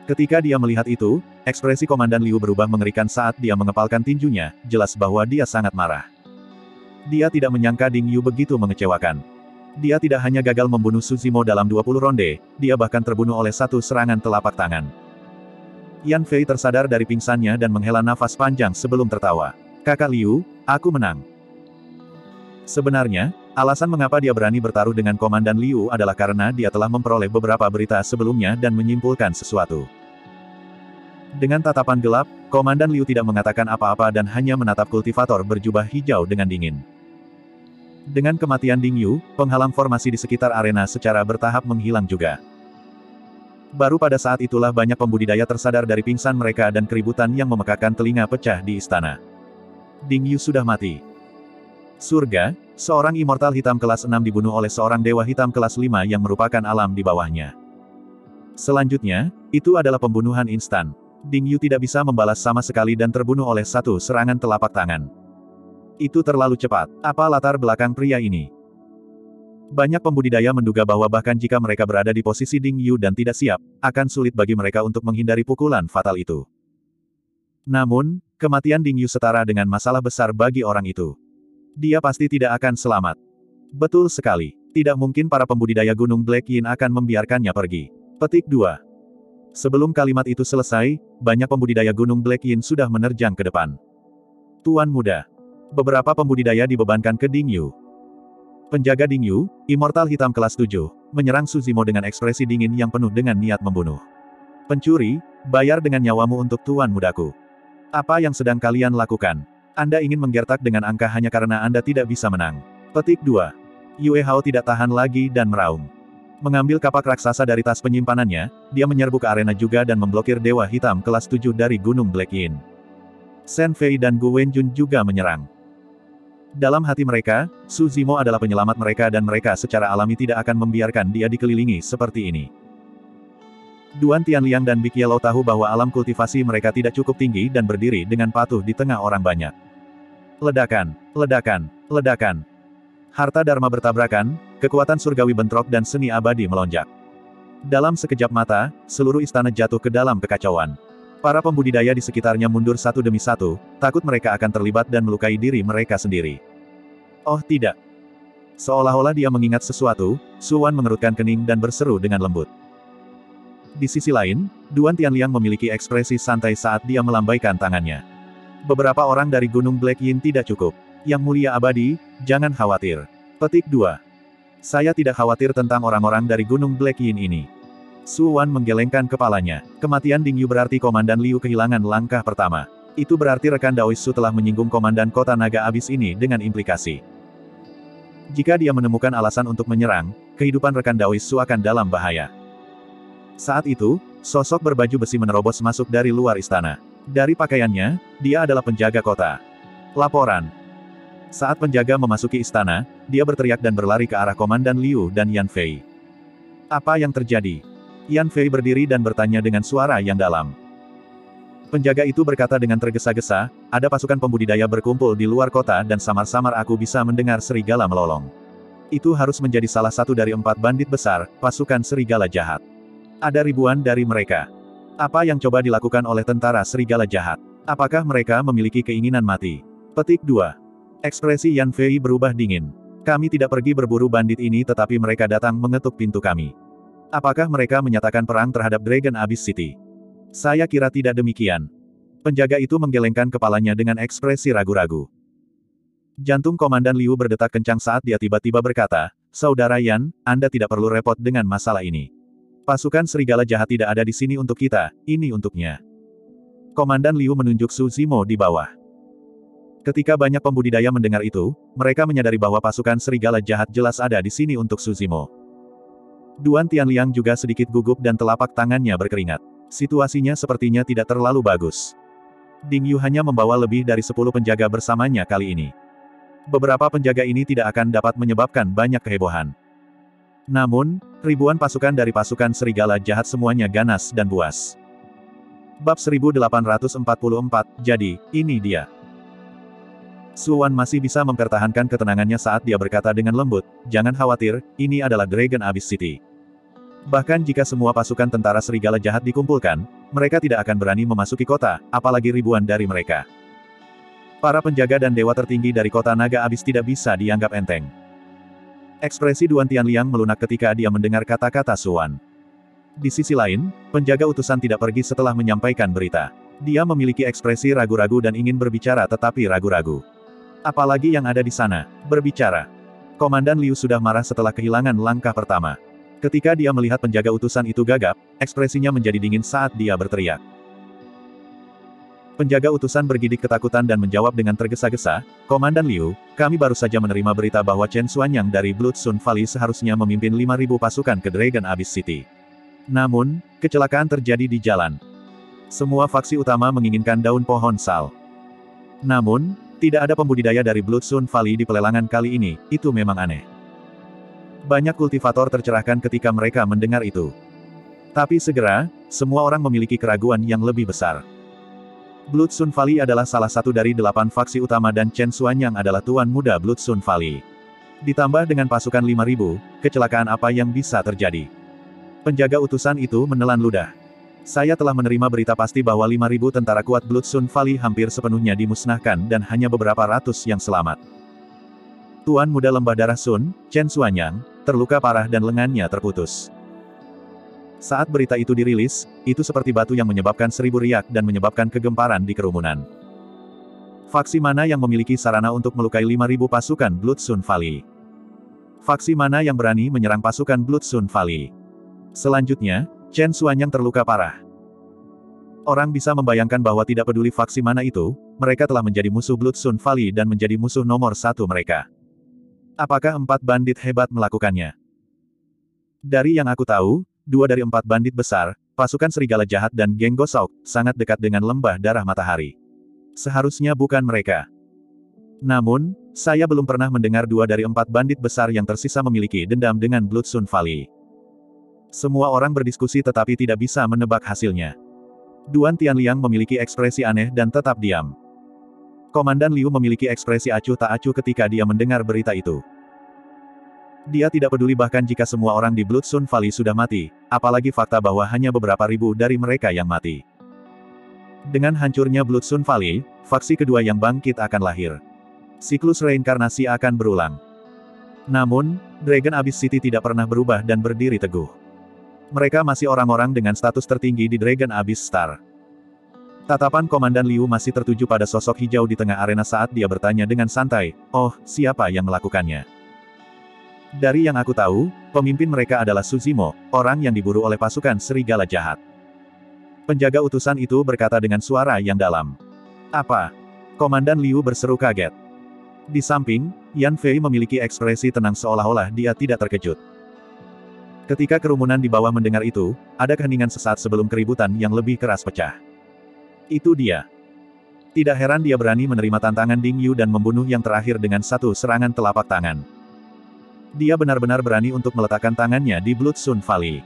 Ketika dia melihat itu, ekspresi Komandan Liu berubah mengerikan saat dia mengepalkan tinjunya, jelas bahwa dia sangat marah. Dia tidak menyangka Ding Yu begitu mengecewakan. Dia tidak hanya gagal membunuh Su Zimo dalam 20 ronde, dia bahkan terbunuh oleh satu serangan telapak tangan. Yan Fei tersadar dari pingsannya dan menghela nafas panjang sebelum tertawa. Kakak Liu, aku menang. Sebenarnya, alasan mengapa dia berani bertaruh dengan Komandan Liu adalah karena dia telah memperoleh beberapa berita sebelumnya dan menyimpulkan sesuatu. Dengan tatapan gelap, Komandan Liu tidak mengatakan apa-apa dan hanya menatap kultivator berjubah hijau dengan dingin. Dengan kematian Ding Yu, penghalang formasi di sekitar arena secara bertahap menghilang juga. Baru pada saat itulah banyak pembudidaya tersadar dari pingsan mereka dan keributan yang memekakan telinga pecah di istana. Ding Yu sudah mati. Surga, seorang immortal hitam kelas 6 dibunuh oleh seorang dewa hitam kelas 5 yang merupakan alam di bawahnya. Selanjutnya, itu adalah pembunuhan instan. Ding Yu tidak bisa membalas sama sekali dan terbunuh oleh satu serangan telapak tangan. Itu terlalu cepat. Apa latar belakang pria ini? Banyak pembudidaya menduga bahwa bahkan jika mereka berada di posisi Ding Yu dan tidak siap, akan sulit bagi mereka untuk menghindari pukulan fatal itu. Namun, kematian Ding Yu setara dengan masalah besar bagi orang itu. Dia pasti tidak akan selamat. Betul sekali. Tidak mungkin para pembudidaya Gunung Black Yin akan membiarkannya pergi. Petik 2. Sebelum kalimat itu selesai, banyak pembudidaya Gunung Black Yin sudah menerjang ke depan. Tuan muda. Beberapa pembudidaya dibebankan ke Ding Yu. Penjaga Ding Yu, Immortal Hitam kelas 7, menyerang Su Zimo dengan ekspresi dingin yang penuh dengan niat membunuh. Pencuri, bayar dengan nyawamu untuk tuan mudaku. Apa yang sedang kalian lakukan? Anda ingin menggertak dengan angka hanya karena Anda tidak bisa menang. Petik 2. Yue Hao tidak tahan lagi dan meraung. Mengambil kapak raksasa dari tas penyimpanannya, dia menyerbu ke arena juga dan memblokir Dewa Hitam kelas 7 dari Gunung Black Yin. Shen Fei dan Gu Wenjun juga menyerang. Dalam hati mereka, Su Zimo adalah penyelamat mereka dan mereka secara alami tidak akan membiarkan dia dikelilingi seperti ini. Duan Tianliang dan Big Yellow tahu bahwa alam kultivasi mereka tidak cukup tinggi dan berdiri dengan patuh di tengah orang banyak. Ledakan, ledakan, ledakan. Harta Dharma bertabrakan, kekuatan surgawi bentrok dan seni abadi melonjak. Dalam sekejap mata, seluruh istana jatuh ke dalam kekacauan. Para pembudidaya di sekitarnya mundur satu demi satu, takut mereka akan terlibat dan melukai diri mereka sendiri. Oh tidak. Seolah-olah dia mengingat sesuatu, Su Wan mengerutkan kening dan berseru dengan lembut. Di sisi lain, Duan Tianliang memiliki ekspresi santai saat dia melambaikan tangannya. Beberapa orang dari Gunung Black Yin tidak cukup. Yang mulia abadi, jangan khawatir. Petik 2. Saya tidak khawatir tentang orang-orang dari Gunung Black Yin ini. Su Wan menggelengkan kepalanya. Kematian Ding Yu berarti Komandan Liu kehilangan langkah pertama. Itu berarti rekan Daois Su telah menyinggung Komandan Kota Naga Abis ini dengan implikasi. Jika dia menemukan alasan untuk menyerang, kehidupan rekan Daois Su akan dalam bahaya. Saat itu, sosok berbaju besi menerobos masuk dari luar istana. Dari pakaiannya, dia adalah penjaga kota. Laporan. Saat penjaga memasuki istana, dia berteriak dan berlari ke arah Komandan Liu dan Yan Fei. Apa yang terjadi? Yan Fei berdiri dan bertanya dengan suara yang dalam. Penjaga itu berkata dengan tergesa-gesa, ada pasukan pembudidaya berkumpul di luar kota dan samar-samar aku bisa mendengar serigala melolong. Itu harus menjadi salah satu dari 4 bandit besar, pasukan serigala jahat. Ada ribuan dari mereka. Apa yang coba dilakukan oleh tentara serigala jahat? Apakah mereka memiliki keinginan mati? Petik 2. Ekspresi Yan Fei berubah dingin. Kami tidak pergi berburu bandit ini tetapi mereka datang mengetuk pintu kami. Apakah mereka menyatakan perang terhadap Dragon Abyss City? Saya kira tidak demikian. Penjaga itu menggelengkan kepalanya dengan ekspresi ragu-ragu. Jantung Komandan Liu berdetak kencang saat dia tiba-tiba berkata, Saudara Yan, Anda tidak perlu repot dengan masalah ini. Pasukan serigala jahat tidak ada di sini untuk kita, ini untuknya. Komandan Liu menunjuk Su Zimo di bawah. Ketika banyak pembudidaya mendengar itu, mereka menyadari bahwa pasukan serigala jahat jelas ada di sini untuk Su Zimo. Duan Tianliang juga sedikit gugup dan telapak tangannya berkeringat. Situasinya sepertinya tidak terlalu bagus. Ding Yu hanya membawa lebih dari 10 penjaga bersamanya kali ini. Beberapa penjaga ini tidak akan dapat menyebabkan banyak kehebohan. Namun, ribuan pasukan dari pasukan serigala jahat semuanya ganas dan buas. Bab 1844, jadi, ini dia. Su Wan masih bisa mempertahankan ketenangannya saat dia berkata dengan lembut, jangan khawatir, ini adalah Dragon Abyss City. Bahkan jika semua pasukan tentara serigala jahat dikumpulkan, mereka tidak akan berani memasuki kota, apalagi ribuan dari mereka. Para penjaga dan dewa tertinggi dari kota Naga Abyss tidak bisa dianggap enteng. Ekspresi Duan Tianliang melunak ketika dia mendengar kata-kata Su Wan. Di sisi lain, penjaga utusan tidak pergi setelah menyampaikan berita. Dia memiliki ekspresi ragu-ragu dan ingin berbicara tetapi ragu-ragu. Apalagi yang ada di sana, berbicara. Komandan Liu sudah marah setelah kehilangan langkah pertama. Ketika dia melihat penjaga utusan itu gagap, ekspresinya menjadi dingin saat dia berteriak. Penjaga utusan bergidik ketakutan dan menjawab dengan tergesa-gesa, Komandan Liu, kami baru saja menerima berita bahwa Chen Xuanyang dari Blood Sun Valley seharusnya memimpin 5.000 pasukan ke Dragon Abyss City. Namun, kecelakaan terjadi di jalan. Semua faksi utama menginginkan daun pohon sal. Namun, tidak ada pembudidaya dari Blood Sun Valley di pelelangan kali ini, itu memang aneh. Banyak kultivator tercerahkan ketika mereka mendengar itu. Tapi segera, semua orang memiliki keraguan yang lebih besar. Blood Sun Valley adalah salah satu dari 8 faksi utama dan Chen Xuanyang adalah tuan muda Blood Sun Valley. Ditambah dengan pasukan 5.000, kecelakaan apa yang bisa terjadi? Penjaga utusan itu menelan ludah. Saya telah menerima berita pasti bahwa 5.000 tentara kuat Blood Sun Valley hampir sepenuhnya dimusnahkan dan hanya beberapa ratus yang selamat. Tuan muda lembah darah Sun, Chen Xuanyang, terluka parah dan lengannya terputus. Saat berita itu dirilis, itu seperti batu yang menyebabkan 1000 riak dan menyebabkan kegemparan di kerumunan. Faksi mana yang memiliki sarana untuk melukai 5.000 pasukan Blood Sun Valley? Faksi mana yang berani menyerang pasukan Blood Sun Valley? Selanjutnya, Chen Xuanyang terluka parah. Orang bisa membayangkan bahwa tidak peduli faksi mana itu, mereka telah menjadi musuh Blood Sun Valley dan menjadi musuh nomor satu mereka. Apakah 4 bandit hebat melakukannya? Dari yang aku tahu, 2 dari 4 bandit besar, pasukan serigala jahat dan geng Gosok, sangat dekat dengan lembah darah matahari. Seharusnya bukan mereka. Namun, saya belum pernah mendengar 2 dari 4 bandit besar yang tersisa memiliki dendam dengan Blood Sun Valley. Semua orang berdiskusi tetapi tidak bisa menebak hasilnya. Duan Tianliang memiliki ekspresi aneh dan tetap diam. Komandan Liu memiliki ekspresi acuh tak acuh ketika dia mendengar berita itu. Dia tidak peduli bahkan jika semua orang di Blood Sun Valley sudah mati, apalagi fakta bahwa hanya beberapa ribu dari mereka yang mati. Dengan hancurnya Blood Sun Valley, faksi kedua yang bangkit akan lahir. Siklus reinkarnasi akan berulang. Namun, Dragon Abyss City tidak pernah berubah dan berdiri teguh. Mereka masih orang-orang dengan status tertinggi di Dragon Abyss Star. Tatapan Komandan Liu masih tertuju pada sosok hijau di tengah arena saat dia bertanya dengan santai, "Oh, siapa yang melakukannya?" Dari yang aku tahu, pemimpin mereka adalah Su Zimo, orang yang diburu oleh pasukan serigala jahat. Penjaga utusan itu berkata dengan suara yang dalam. "Apa?" Komandan Liu berseru kaget. Di samping, Yan Fei memiliki ekspresi tenang seolah-olah dia tidak terkejut. Ketika kerumunan di bawah mendengar itu, ada keheningan sesaat sebelum keributan yang lebih keras pecah. Itu dia. Tidak heran dia berani menerima tantangan Ding Yu dan membunuh yang terakhir dengan satu serangan telapak tangan. Dia benar-benar berani untuk meletakkan tangannya di Blood Sun Valley.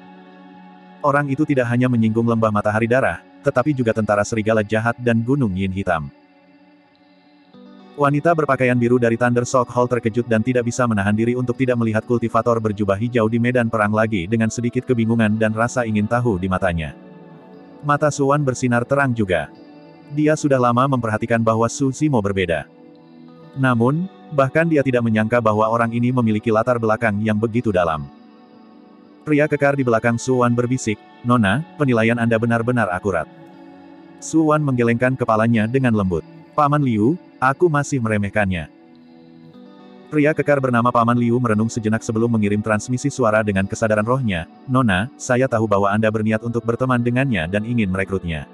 Orang itu tidak hanya menyinggung lembah matahari darah, tetapi juga tentara serigala jahat dan gunung Yin hitam. Wanita berpakaian biru dari Thunder Shock Hall terkejut dan tidak bisa menahan diri untuk tidak melihat kultivator berjubah hijau di medan perang lagi dengan sedikit kebingungan dan rasa ingin tahu di matanya. Mata Suwan bersinar terang juga. Dia sudah lama memperhatikan bahwa Su Zimo berbeda. Namun, bahkan dia tidak menyangka bahwa orang ini memiliki latar belakang yang begitu dalam. Pria kekar di belakang Su Wan berbisik, "Nona, penilaian Anda benar-benar akurat." Su Wan menggelengkan kepalanya dengan lembut. "Paman Liu, aku masih meremehkannya." Pria kekar bernama Paman Liu merenung sejenak sebelum mengirim transmisi suara dengan kesadaran rohnya, "Nona, saya tahu bahwa Anda berniat untuk berteman dengannya dan ingin merekrutnya.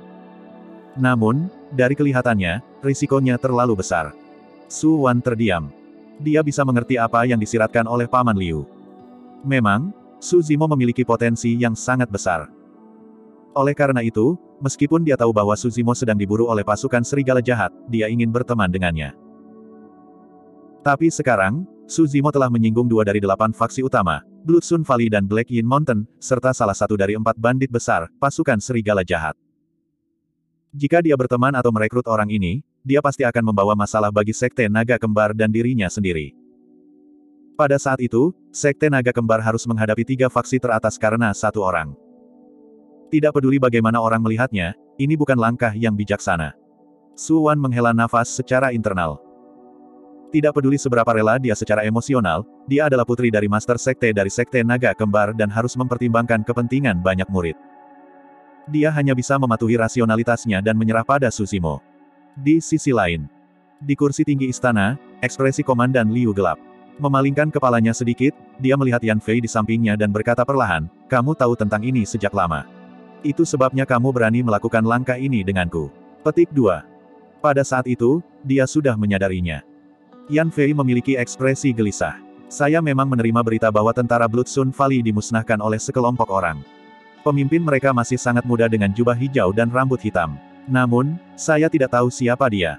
Namun, dari kelihatannya, risikonya terlalu besar." Su Wan terdiam. Dia bisa mengerti apa yang disiratkan oleh Paman Liu. Memang, Su Zimo memiliki potensi yang sangat besar. Oleh karena itu, meskipun dia tahu bahwa Su Zimo sedang diburu oleh pasukan serigala jahat, dia ingin berteman dengannya. Tapi sekarang, Su Zimo telah menyinggung 2 dari 8 faksi utama, Blood Sun Valley dan Black Yin Mountain, serta salah satu dari 4 bandit besar, pasukan serigala jahat. Jika dia berteman atau merekrut orang ini, dia pasti akan membawa masalah bagi Sekte Naga Kembar dan dirinya sendiri. Pada saat itu, Sekte Naga Kembar harus menghadapi 3 faksi teratas karena 1 orang. Tidak peduli bagaimana orang melihatnya, ini bukan langkah yang bijaksana. Su Wan menghela nafas secara internal. Tidak peduli seberapa rela dia secara emosional, dia adalah putri dari Master Sekte dari Sekte Naga Kembar dan harus mempertimbangkan kepentingan banyak murid. Dia hanya bisa mematuhi rasionalitasnya dan menyerah pada Su Zimo. Di sisi lain, di kursi tinggi istana, ekspresi Komandan Liu gelap. Memalingkan kepalanya sedikit, dia melihat Yan Fei di sampingnya dan berkata perlahan, "Kamu tahu tentang ini sejak lama. Itu sebabnya kamu berani melakukan langkah ini denganku." Petik 2. Pada saat itu, dia sudah menyadarinya. Yan Fei memiliki ekspresi gelisah. "Saya memang menerima berita bahwa tentara Blood Sun Valley dimusnahkan oleh sekelompok orang. Pemimpin mereka masih sangat muda dengan jubah hijau dan rambut hitam. Namun, saya tidak tahu siapa dia."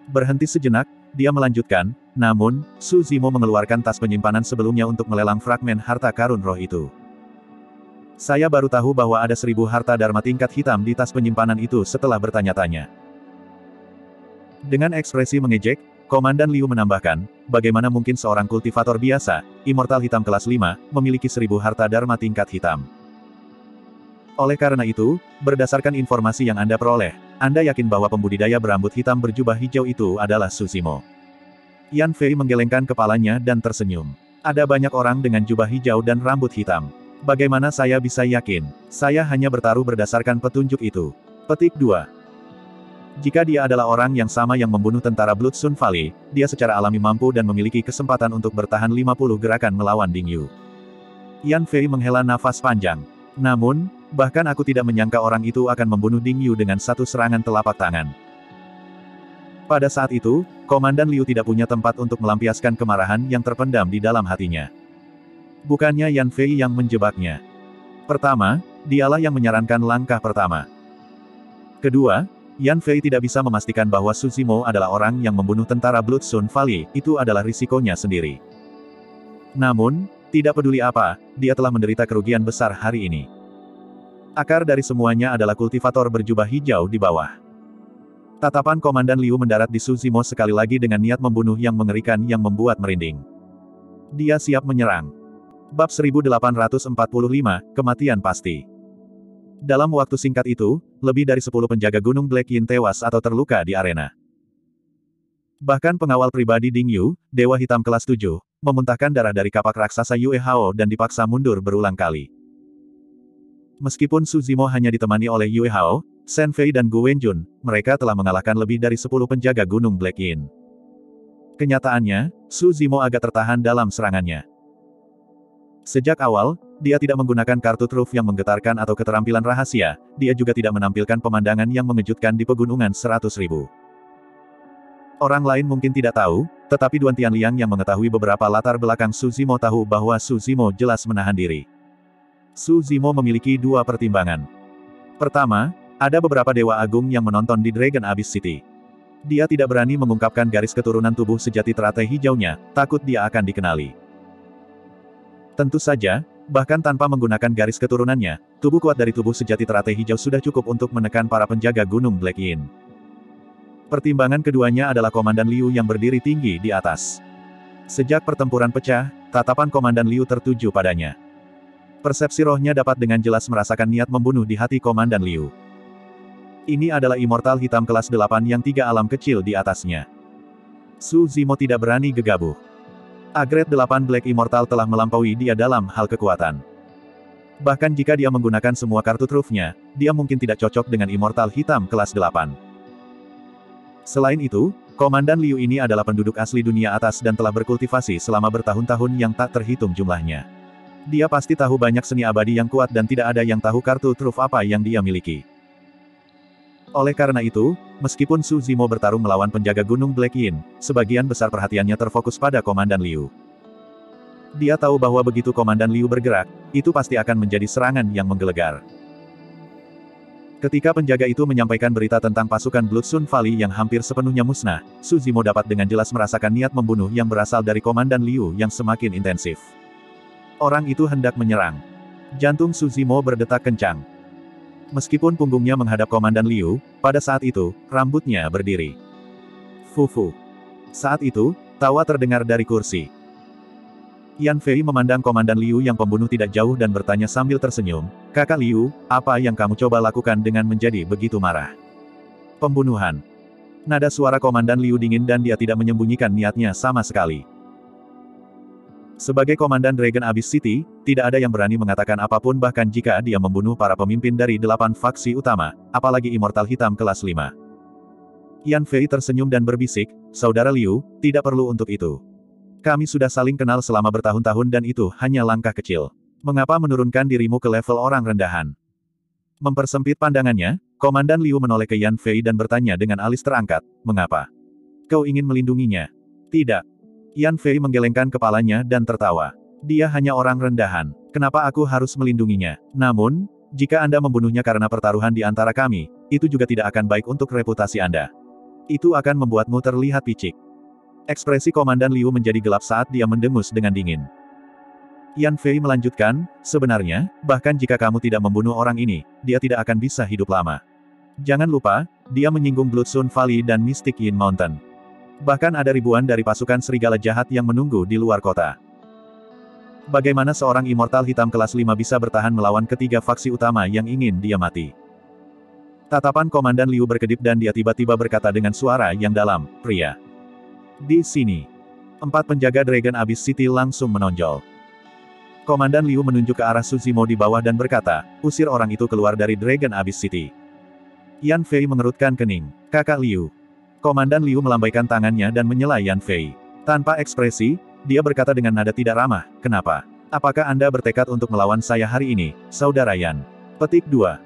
Berhenti sejenak, dia melanjutkan, "Namun, Su Zimo mengeluarkan tas penyimpanan sebelumnya untuk melelang fragmen harta karun roh itu. Saya baru tahu bahwa ada 1000 harta dharma tingkat hitam di tas penyimpanan itu setelah bertanya-tanya." Dengan ekspresi mengejek, Komandan Liu menambahkan, "Bagaimana mungkin seorang kultivator biasa, immortal hitam kelas 5, memiliki 1000 harta dharma tingkat hitam? Oleh karena itu, berdasarkan informasi yang Anda peroleh, Anda yakin bahwa pembudidaya berambut hitam berjubah hijau itu adalah Su Zimo?" Yan Fei menggelengkan kepalanya dan tersenyum. "Ada banyak orang dengan jubah hijau dan rambut hitam. Bagaimana saya bisa yakin? Saya hanya bertaruh berdasarkan petunjuk itu." Petik 2. Jika dia adalah orang yang sama yang membunuh tentara Blood Sun Valley, dia secara alami mampu dan memiliki kesempatan untuk bertahan 50 gerakan melawan Ding Yu. Yan Fei menghela nafas panjang. Namun, bahkan aku tidak menyangka orang itu akan membunuh Ding Yu dengan satu serangan telapak tangan. Pada saat itu, Komandan Liu tidak punya tempat untuk melampiaskan kemarahan yang terpendam di dalam hatinya. Bukannya Yan Fei yang menjebaknya. Pertama, dialah yang menyarankan langkah pertama. Kedua, Yan Fei tidak bisa memastikan bahwa Su Zimo adalah orang yang membunuh tentara Blood Sun Valley, itu adalah risikonya sendiri. Namun, tidak peduli apa, dia telah menderita kerugian besar hari ini. Akar dari semuanya adalah kultivator berjubah hijau di bawah. Tatapan Komandan Liu mendarat di Su Zimo sekali lagi dengan niat membunuh yang mengerikan yang membuat merinding. Dia siap menyerang. Bab 1845, Kematian Pasti. Dalam waktu singkat itu, lebih dari 10 penjaga Gunung Black Yin tewas atau terluka di arena. Bahkan pengawal pribadi Ding Yu, Dewa Hitam kelas 7, memuntahkan darah dari kapak raksasa Yue Hao dan dipaksa mundur berulang kali. Meskipun Su Zimo hanya ditemani oleh Yue Hao, Shen Fei dan Gu Wenjun, mereka telah mengalahkan lebih dari 10 penjaga Gunung Black Yin. Kenyataannya, Su Zimo agak tertahan dalam serangannya. Sejak awal, dia tidak menggunakan kartu truf yang menggetarkan atau keterampilan rahasia, dia juga tidak menampilkan pemandangan yang mengejutkan di pegunungan 100.000. Orang lain mungkin tidak tahu, tetapi Duan Tianliang yang mengetahui beberapa latar belakang Su Zimo tahu bahwa Su Zimo jelas menahan diri. Su Zimo memiliki dua pertimbangan. Pertama, ada beberapa dewa agung yang menonton di Dragon Abyss City. Dia tidak berani mengungkapkan garis keturunan tubuh sejati teratai hijaunya, takut dia akan dikenali. Tentu saja, bahkan tanpa menggunakan garis keturunannya, tubuh kuat dari tubuh sejati teratai hijau sudah cukup untuk menekan para penjaga Gunung Black Yin. Pertimbangan keduanya adalah Komandan Liu yang berdiri tinggi di atas. Sejak pertempuran pecah, tatapan Komandan Liu tertuju padanya. Persepsi rohnya dapat dengan jelas merasakan niat membunuh di hati Komandan Liu. Ini adalah Immortal Hitam kelas 8 yang 3 alam kecil di atasnya. Su Zimo tidak berani gegabah. Upgrade 8 Black Immortal telah melampaui dia dalam hal kekuatan. Bahkan jika dia menggunakan semua kartu trufnya, dia mungkin tidak cocok dengan Immortal Hitam kelas 8. Selain itu, Komandan Liu ini adalah penduduk asli dunia atas dan telah berkultivasi selama bertahun-tahun yang tak terhitung jumlahnya. Dia pasti tahu banyak seni abadi yang kuat dan tidak ada yang tahu kartu truf apa yang dia miliki. Oleh karena itu, meskipun Su Zimo bertarung melawan penjaga Gunung Black Yin, sebagian besar perhatiannya terfokus pada Komandan Liu. Dia tahu bahwa begitu Komandan Liu bergerak, itu pasti akan menjadi serangan yang menggelegar. Ketika penjaga itu menyampaikan berita tentang pasukan Blood Sun Valley yang hampir sepenuhnya musnah, Su Zimo dapat dengan jelas merasakan niat membunuh yang berasal dari Komandan Liu yang semakin intensif. Orang itu hendak menyerang. Jantung Su Zimo berdetak kencang. Meskipun punggungnya menghadap Komandan Liu, pada saat itu, rambutnya berdiri. Fufu. Saat itu, tawa terdengar dari kursi. Yan Fei memandang Komandan Liu yang pembunuh tidak jauh dan bertanya sambil tersenyum, "Kakak Liu, apa yang kamu coba lakukan dengan menjadi begitu marah?" Pembunuhan. Nada suara Komandan Liu dingin dan dia tidak menyembunyikan niatnya sama sekali. Sebagai Komandan Dragon Abyss City, tidak ada yang berani mengatakan apapun bahkan jika dia membunuh para pemimpin dari 8 faksi utama, apalagi Immortal Hitam kelas 5. Yan Fei tersenyum dan berbisik, "Saudara Liu, tidak perlu untuk itu. Kami sudah saling kenal selama bertahun-tahun dan itu hanya langkah kecil. Mengapa menurunkan dirimu ke level orang rendahan?" Mempersempit pandangannya, Komandan Liu menoleh ke Yan Fei dan bertanya dengan alis terangkat, "Mengapa? Kau ingin melindunginya?" "Tidak." Yan Fei menggelengkan kepalanya dan tertawa. "Dia hanya orang rendahan. Kenapa aku harus melindunginya? Namun, jika Anda membunuhnya karena pertaruhan di antara kami, itu juga tidak akan baik untuk reputasi Anda. Itu akan membuatmu terlihat picik." Ekspresi Komandan Liu menjadi gelap saat dia mendengus dengan dingin. Yan Fei melanjutkan, "Sebenarnya, bahkan jika kamu tidak membunuh orang ini, dia tidak akan bisa hidup lama. Jangan lupa, dia menyinggung Blood Sun Valley dan Mystic Yin Mountain. Bahkan ada ribuan dari pasukan serigala jahat yang menunggu di luar kota. Bagaimana seorang Immortal Hitam kelas 5 bisa bertahan melawan ketiga faksi utama yang ingin dia mati?" Tatapan Komandan Liu berkedip dan dia tiba-tiba berkata dengan suara yang dalam, "Pria. Di sini." 4 penjaga Dragon Abyss City langsung menonjol. Komandan Liu menunjuk ke arah Su Zimo di bawah dan berkata, "Usir orang itu keluar dari Dragon Abyss City." Yan Fei mengerutkan kening. Kakak Liu. Komandan Liu melambaikan tangannya dan menyela Yan Fei. Tanpa ekspresi, dia berkata dengan nada tidak ramah, kenapa? Apakah Anda bertekad untuk melawan saya hari ini, Saudara Yan? Petik 2.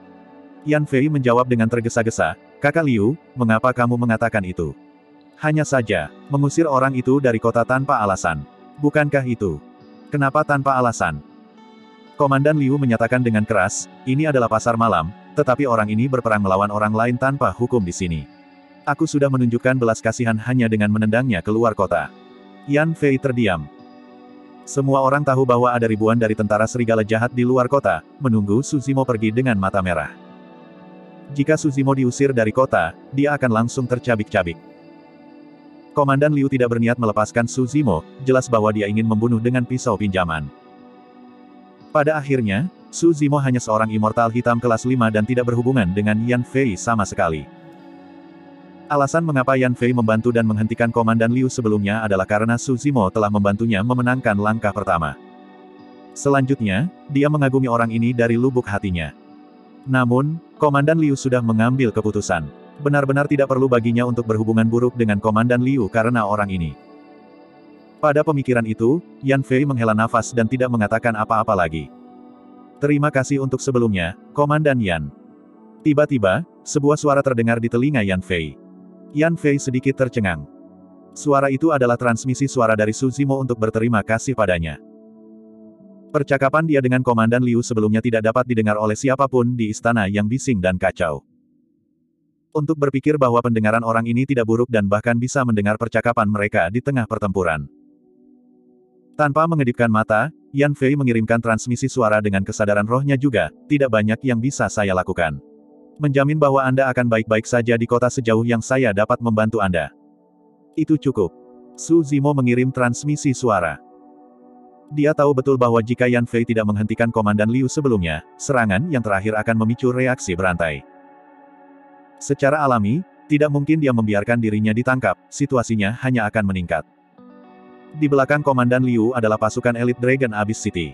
Yan Fei menjawab dengan tergesa-gesa, Kakak Liu, mengapa kamu mengatakan itu? Hanya saja, mengusir orang itu dari kota tanpa alasan. Bukankah itu? Kenapa tanpa alasan? Komandan Liu menyatakan dengan keras, ini adalah pasar malam, tetapi orang ini berperang melawan orang lain tanpa hukum di sini. Aku sudah menunjukkan belas kasihan hanya dengan menendangnya keluar kota. Yan Fei terdiam. Semua orang tahu bahwa ada ribuan dari tentara serigala jahat di luar kota, menunggu Su Zimo pergi dengan mata merah. Jika Su Zimo diusir dari kota, dia akan langsung tercabik-cabik. Komandan Liu tidak berniat melepaskan Su Zimo, jelas bahwa dia ingin membunuh dengan pisau pinjaman. Pada akhirnya, Su Zimo hanya seorang immortal hitam kelas 5 dan tidak berhubungan dengan Yan Fei sama sekali. Alasan mengapa Yan Fei membantu dan menghentikan Komandan Liu sebelumnya adalah karena Su Zimo telah membantunya memenangkan langkah pertama. Selanjutnya, dia mengagumi orang ini dari lubuk hatinya. Namun, Komandan Liu sudah mengambil keputusan. Benar-benar tidak perlu baginya untuk berhubungan buruk dengan Komandan Liu karena orang ini. Pada pemikiran itu, Yan Fei menghela nafas dan tidak mengatakan apa-apa lagi. Terima kasih untuk sebelumnya, Komandan Yan. Tiba-tiba, sebuah suara terdengar di telinga Yan Fei. Yan Fei sedikit tercengang. Suara itu adalah transmisi suara dari Su Zimo untuk berterima kasih padanya. Percakapan dia dengan Komandan Liu sebelumnya tidak dapat didengar oleh siapapun di istana yang bising dan kacau. Untuk berpikir bahwa pendengaran orang ini tidak buruk dan bahkan bisa mendengar percakapan mereka di tengah pertempuran. Tanpa mengedipkan mata, Yan Fei mengirimkan transmisi suara dengan kesadaran rohnya juga, tidak banyak yang bisa saya lakukan. Menjamin bahwa Anda akan baik-baik saja di kota sejauh yang saya dapat membantu Anda. Itu cukup. Su Zimo mengirim transmisi suara. Dia tahu betul bahwa jika Yan Fei tidak menghentikan Komandan Liu sebelumnya, serangan yang terakhir akan memicu reaksi berantai. Secara alami, tidak mungkin dia membiarkan dirinya ditangkap, situasinya hanya akan meningkat. Di belakang Komandan Liu adalah pasukan elit Dragon Abyss City.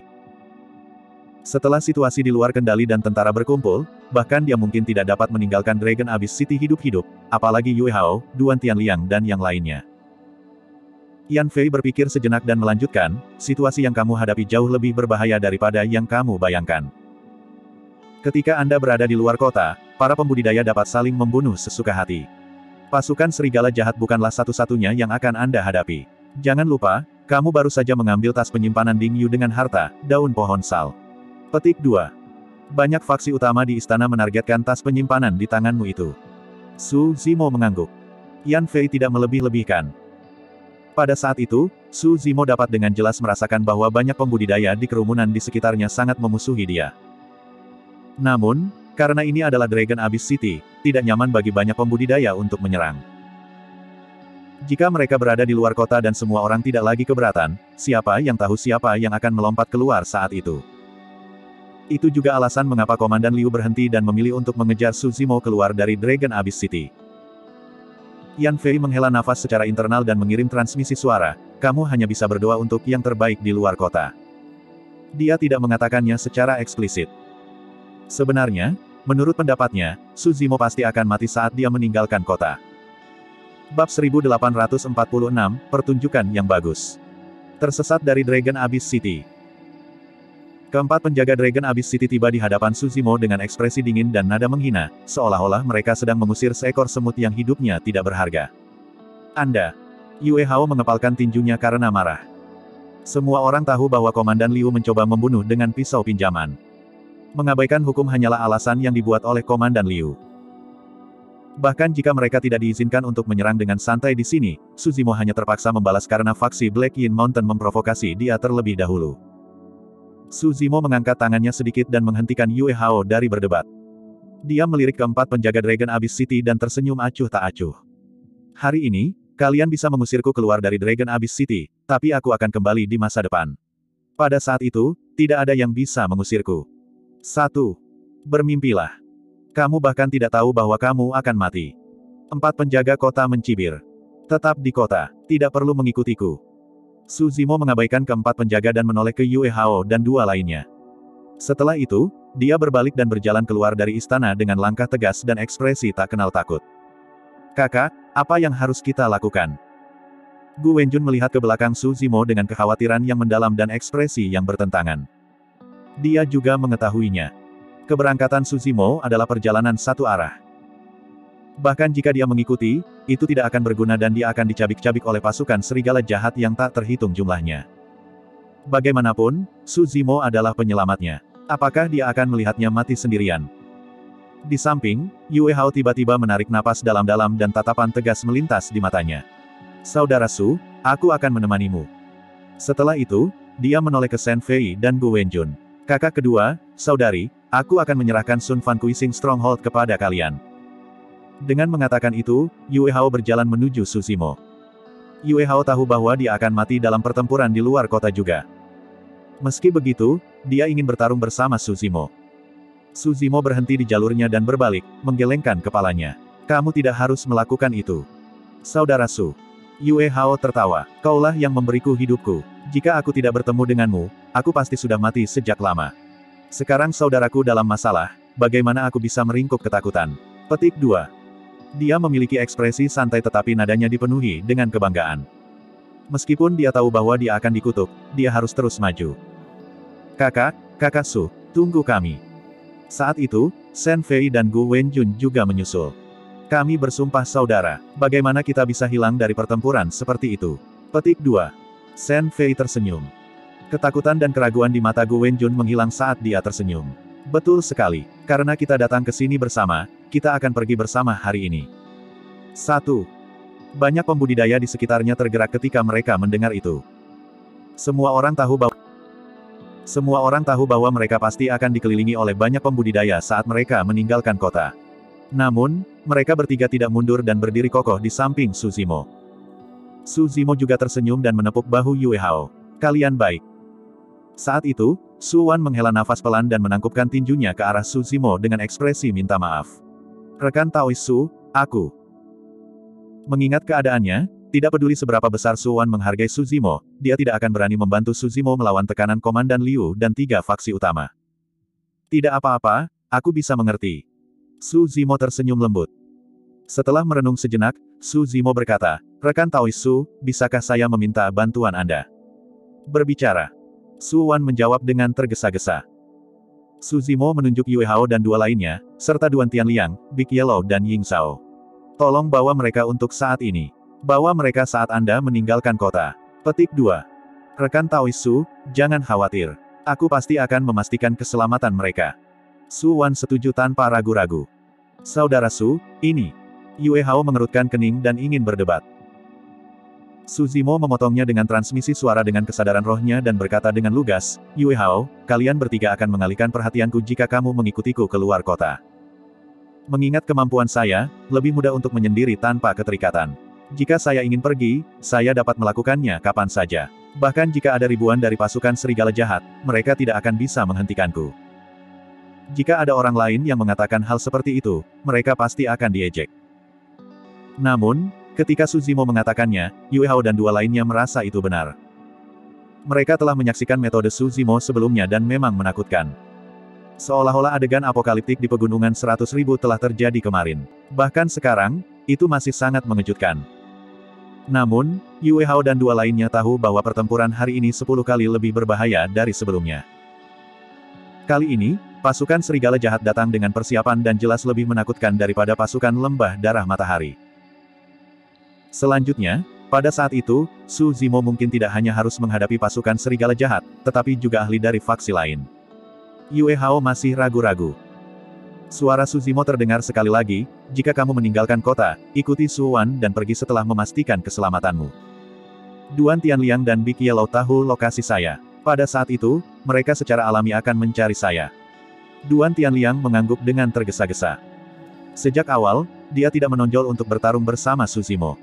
Setelah situasi di luar kendali dan tentara berkumpul, bahkan dia mungkin tidak dapat meninggalkan Dragon Abyss City hidup-hidup, apalagi Yue Hao, Duan Tianliang dan yang lainnya. Yan Fei berpikir sejenak dan melanjutkan, situasi yang kamu hadapi jauh lebih berbahaya daripada yang kamu bayangkan. Ketika Anda berada di luar kota, para pembudidaya dapat saling membunuh sesuka hati. Pasukan serigala jahat bukanlah satu-satunya yang akan Anda hadapi. Jangan lupa, kamu baru saja mengambil tas penyimpanan Ding Yu dengan harta, daun pohon sal. Petik 2. Banyak faksi utama di istana menargetkan tas penyimpanan di tanganmu itu. Su Zimo mengangguk. Yan Fei tidak melebih-lebihkan. Pada saat itu, Su Zimo dapat dengan jelas merasakan bahwa banyak pembudidaya di kerumunan di sekitarnya sangat memusuhi dia. Namun, karena ini adalah Dragon Abyss City, tidak nyaman bagi banyak pembudidaya untuk menyerang. Jika mereka berada di luar kota dan semua orang tidak lagi keberatan, siapa yang tahu siapa yang akan melompat keluar saat itu. Itu juga alasan mengapa Komandan Liu berhenti dan memilih untuk mengejar Su Zimo keluar dari Dragon Abyss City. Yan Fei menghela nafas secara internal dan mengirim transmisi suara, kamu hanya bisa berdoa untuk yang terbaik di luar kota. Dia tidak mengatakannya secara eksplisit. Sebenarnya, menurut pendapatnya, Su Zimo pasti akan mati saat dia meninggalkan kota. Bab 1846, Pertunjukan yang Bagus. Tersesat dari Dragon Abyss City. Keempat penjaga Dragon Abyss City tiba di hadapan Su Zimo dengan ekspresi dingin dan nada menghina, seolah-olah mereka sedang mengusir seekor semut yang hidupnya tidak berharga. Anda. Yue Hao mengepalkan tinjunya karena marah. Semua orang tahu bahwa Komandan Liu mencoba membunuh dengan pisau pinjaman. Mengabaikan hukum hanyalah alasan yang dibuat oleh Komandan Liu. Bahkan jika mereka tidak diizinkan untuk menyerang dengan santai di sini, Su Zimo hanya terpaksa membalas karena faksi Black Yin Mountain memprovokasi dia terlebih dahulu. Su Zimo mengangkat tangannya sedikit dan menghentikan Yue Hao dari berdebat. Dia melirik keempat penjaga Dragon Abyss City dan tersenyum acuh tak acuh. Hari ini, kalian bisa mengusirku keluar dari Dragon Abyss City, tapi aku akan kembali di masa depan. Pada saat itu, tidak ada yang bisa mengusirku. 1. Bermimpilah. Kamu bahkan tidak tahu bahwa kamu akan mati. 4 penjaga kota mencibir. Tetap di kota, tidak perlu mengikutiku. Su Zimo mengabaikan keempat penjaga dan menoleh ke Yue Hao dan dua lainnya. Setelah itu, dia berbalik dan berjalan keluar dari istana dengan langkah tegas dan ekspresi tak kenal takut. Kakak, apa yang harus kita lakukan? Gu Wenjun melihat ke belakang Su Zimo dengan kekhawatiran yang mendalam dan ekspresi yang bertentangan. Dia juga mengetahuinya. Keberangkatan Su Zimo adalah perjalanan satu arah. Bahkan jika dia mengikuti, itu tidak akan berguna dan dia akan dicabik-cabik oleh pasukan serigala jahat yang tak terhitung jumlahnya. Bagaimanapun, Su Zimo adalah penyelamatnya. Apakah dia akan melihatnya mati sendirian? Di samping, Yue Hao tiba-tiba menarik napas dalam-dalam dan tatapan tegas melintas di matanya. Saudara Su, aku akan menemanimu. Setelah itu, dia menoleh ke Shen Fei dan Gu Wenjun. Kakak kedua, saudari, aku akan menyerahkan Sun Fan Kuising Stronghold kepada kalian. Dengan mengatakan itu, Yue Hao berjalan menuju Su Zimo. Yue Hao tahu bahwa dia akan mati dalam pertempuran di luar kota juga. Meski begitu, dia ingin bertarung bersama Su Zimo. Su Zimo berhenti di jalurnya dan berbalik, menggelengkan kepalanya. Kamu tidak harus melakukan itu. Saudara Su. Yue Hao tertawa. Kaulah yang memberiku hidupku. Jika aku tidak bertemu denganmu, aku pasti sudah mati sejak lama. Sekarang saudaraku dalam masalah, bagaimana aku bisa meringkuk ketakutan? Petik 2. Dia memiliki ekspresi santai tetapi nadanya dipenuhi dengan kebanggaan. Meskipun dia tahu bahwa dia akan dikutuk, dia harus terus maju. Kakak Su, tunggu kami. Saat itu, Shen Fei dan Gu Wenjun juga menyusul. Kami bersumpah saudara, bagaimana kita bisa hilang dari pertempuran seperti itu? Petik 2. Shen Fei tersenyum. Ketakutan dan keraguan di mata Gu Wenjun menghilang saat dia tersenyum. Betul sekali, karena kita datang ke sini bersama, kita akan pergi bersama hari ini. 1. Banyak pembudidaya di sekitarnya tergerak ketika mereka mendengar itu. Semua orang tahu bahwa mereka pasti akan dikelilingi oleh banyak pembudidaya saat mereka meninggalkan kota. Namun, mereka bertiga tidak mundur dan berdiri kokoh di samping Su Zimo. Su Zimo juga tersenyum dan menepuk bahu Yue Hao. Kalian baik. Saat itu, Su Wan menghela nafas pelan dan menangkupkan tinjunya ke arah Su Zimo dengan ekspresi minta maaf. Rekan Taois Su, aku. Mengingat keadaannya, tidak peduli seberapa besar Su Wan menghargai Su Zimo, dia tidak akan berani membantu Su Zimo melawan tekanan Komandan Liu dan 3 faksi utama. Tidak apa-apa, aku bisa mengerti. Su Zimo tersenyum lembut. Setelah merenung sejenak, Su Zimo berkata, Rekan Taois Su, bisakah saya meminta bantuan Anda? Berbicara. Su Wan menjawab dengan tergesa-gesa. Su Zimo menunjuk Yue Hao dan 2 lainnya, serta Duan Tianliang, Big Yellow dan Ying Zhao. Tolong bawa mereka untuk saat ini. Bawa mereka saat Anda meninggalkan kota. Petik 2. Rekan Taois Su, jangan khawatir. Aku pasti akan memastikan keselamatan mereka. Su Wan setuju tanpa ragu-ragu. Saudara Su, ini. Yue Hao mengerutkan kening dan ingin berdebat. Su Zimo memotongnya dengan transmisi suara dengan kesadaran rohnya dan berkata dengan lugas, Yue Hao, kalian bertiga akan mengalihkan perhatianku jika kamu mengikutiku keluar kota. Mengingat kemampuan saya, lebih mudah untuk menyendiri tanpa keterikatan. Jika saya ingin pergi, saya dapat melakukannya kapan saja. Bahkan jika ada ribuan dari pasukan serigala jahat, mereka tidak akan bisa menghentikanku. Jika ada orang lain yang mengatakan hal seperti itu, mereka pasti akan diejek. Namun, ketika Su Zimo mengatakannya, Yue Hao dan 2 lainnya merasa itu benar. Mereka telah menyaksikan metode Su Zimo sebelumnya dan memang menakutkan. Seolah-olah adegan apokaliptik di pegunungan 100.000 telah terjadi kemarin. Bahkan sekarang, itu masih sangat mengejutkan. Namun, Yue Hao dan 2 lainnya tahu bahwa pertempuran hari ini 10 kali lebih berbahaya dari sebelumnya. Kali ini, pasukan serigala jahat datang dengan persiapan dan jelas lebih menakutkan daripada pasukan lembah darah matahari. Selanjutnya, pada saat itu, Su Zimo mungkin tidak hanya harus menghadapi pasukan serigala jahat, tetapi juga ahli dari faksi lain. Yue Hao masih ragu-ragu. Suara Su Zimo terdengar sekali lagi, jika kamu meninggalkan kota, ikuti Su Wan dan pergi setelah memastikan keselamatanmu. Duan Tianliang dan Big Yellow tahu lokasi saya. Pada saat itu, mereka secara alami akan mencari saya. Duan Tianliang mengangguk dengan tergesa-gesa. Sejak awal, dia tidak menonjol untuk bertarung bersama Su Zimo.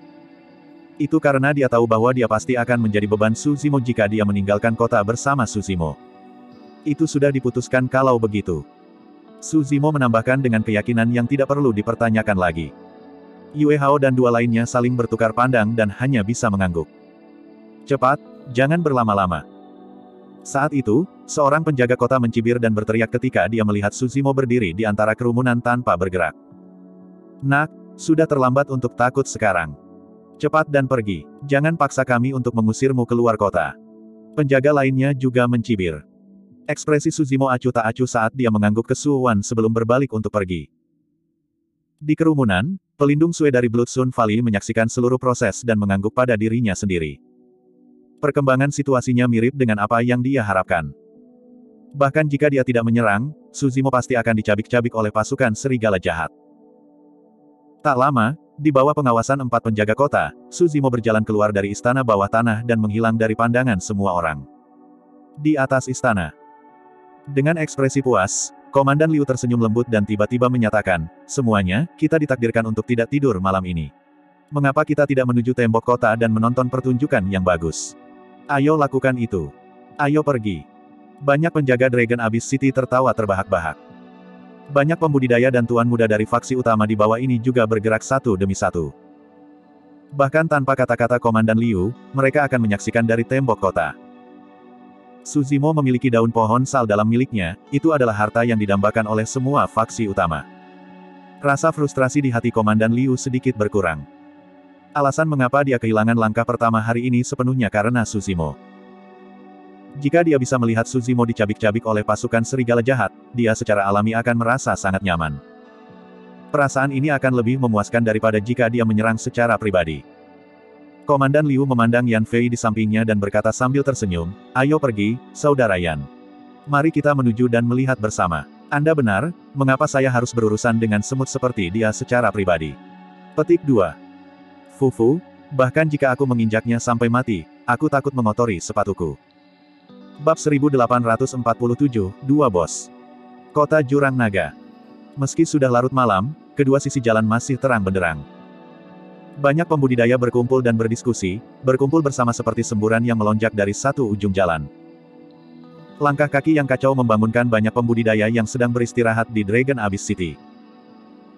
Itu karena dia tahu bahwa dia pasti akan menjadi beban Su Zimo jika dia meninggalkan kota bersama Su Zimo. Itu sudah diputuskan kalau begitu. Su Zimo menambahkan dengan keyakinan yang tidak perlu dipertanyakan lagi. Yue Hao dan 2 lainnya saling bertukar pandang dan hanya bisa mengangguk. Cepat, jangan berlama-lama. Saat itu, Seorang penjaga kota mencibir dan berteriak ketika dia melihat Suzimo berdiri di antara kerumunan tanpa bergerak. Nak, sudah terlambat untuk takut sekarang. Cepat dan pergi. Jangan paksa kami untuk mengusirmu keluar kota. Penjaga lainnya juga mencibir. Ekspresi Suzimo acuh tak acuh saat dia mengangguk ke Su Wan sebelum berbalik untuk pergi. Di kerumunan, pelindung Sue dari Blood Sun Valley menyaksikan seluruh proses dan mengangguk pada dirinya sendiri. Perkembangan situasinya mirip dengan apa yang dia harapkan. Bahkan jika dia tidak menyerang, Suzimo pasti akan dicabik-cabik oleh pasukan serigala jahat. Tak lama, di bawah pengawasan 4 penjaga kota, Suzimo berjalan keluar dari istana bawah tanah dan menghilang dari pandangan semua orang. Di atas istana, dengan ekspresi puas, Komandan Liu tersenyum lembut dan tiba-tiba menyatakan, semuanya, kita ditakdirkan untuk tidak tidur malam ini. Mengapa kita tidak menuju tembok kota dan menonton pertunjukan yang bagus? Ayo lakukan itu. Ayo pergi. Banyak penjaga Dragon Abyss City tertawa terbahak-bahak. Banyak pembudidaya dan tuan muda dari faksi utama di bawah ini juga bergerak satu demi satu. Bahkan tanpa kata-kata Komandan Liu, mereka akan menyaksikan dari tembok kota. Suzimo memiliki daun pohon sal dalam miliknya, itu adalah harta yang didambakan oleh semua faksi utama. Rasa frustrasi di hati Komandan Liu sedikit berkurang. Alasan mengapa dia kehilangan langkah pertama hari ini sepenuhnya karena Suzimo. Jika dia bisa melihat Suzimo dicabik-cabik oleh pasukan serigala jahat, dia secara alami akan merasa sangat nyaman. Perasaan ini akan lebih memuaskan daripada jika dia menyerang secara pribadi. Komandan Liu memandang Yan Fei di sampingnya dan berkata sambil tersenyum, ayo pergi, saudara Yan. Mari kita menuju dan melihat bersama. Anda benar, mengapa saya harus berurusan dengan semut seperti dia secara pribadi? Petik 2. Fufu, bahkan jika aku menginjaknya sampai mati, aku takut mengotori sepatuku. Bab 1847, 2 Bos. Kota Jurang Naga. Meski sudah larut malam, kedua sisi jalan masih terang benderang. Banyak pembudidaya berkumpul dan berdiskusi, berkumpul bersama seperti semburan yang melonjak dari satu ujung jalan. Langkah kaki yang kacau membangunkan banyak pembudidaya yang sedang beristirahat di Dragon Abyss City.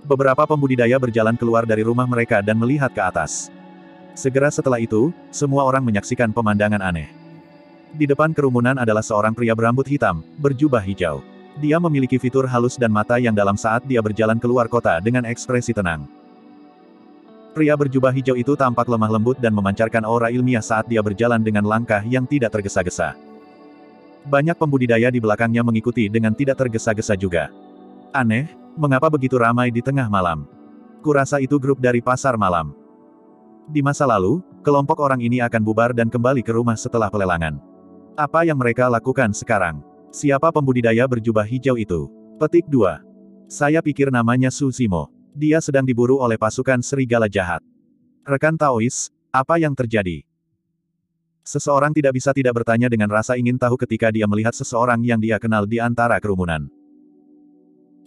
Beberapa pembudidaya berjalan keluar dari rumah mereka dan melihat ke atas. Segera setelah itu, semua orang menyaksikan pemandangan aneh. Di depan kerumunan adalah seorang pria berambut hitam, berjubah hijau. Dia memiliki fitur halus dan mata yang dalam saat dia berjalan keluar kota dengan ekspresi tenang. Pria berjubah hijau itu tampak lemah lembut dan memancarkan aura ilmiah saat dia berjalan dengan langkah yang tidak tergesa-gesa. Banyak pembudidaya di belakangnya mengikuti dengan tidak tergesa-gesa juga. Aneh, mengapa begitu ramai di tengah malam? Kurasa itu grup dari pasar malam. Di masa lalu, kelompok orang ini akan bubar dan kembali ke rumah setelah pelelangan. Apa yang mereka lakukan sekarang? Siapa pembudidaya berjubah hijau itu? Petik 2. Saya pikir namanya Suzimo. Dia sedang diburu oleh pasukan serigala jahat. Rekan Taois, apa yang terjadi? Seseorang tidak bisa tidak bertanya dengan rasa ingin tahu ketika dia melihat seseorang yang dia kenal di antara kerumunan.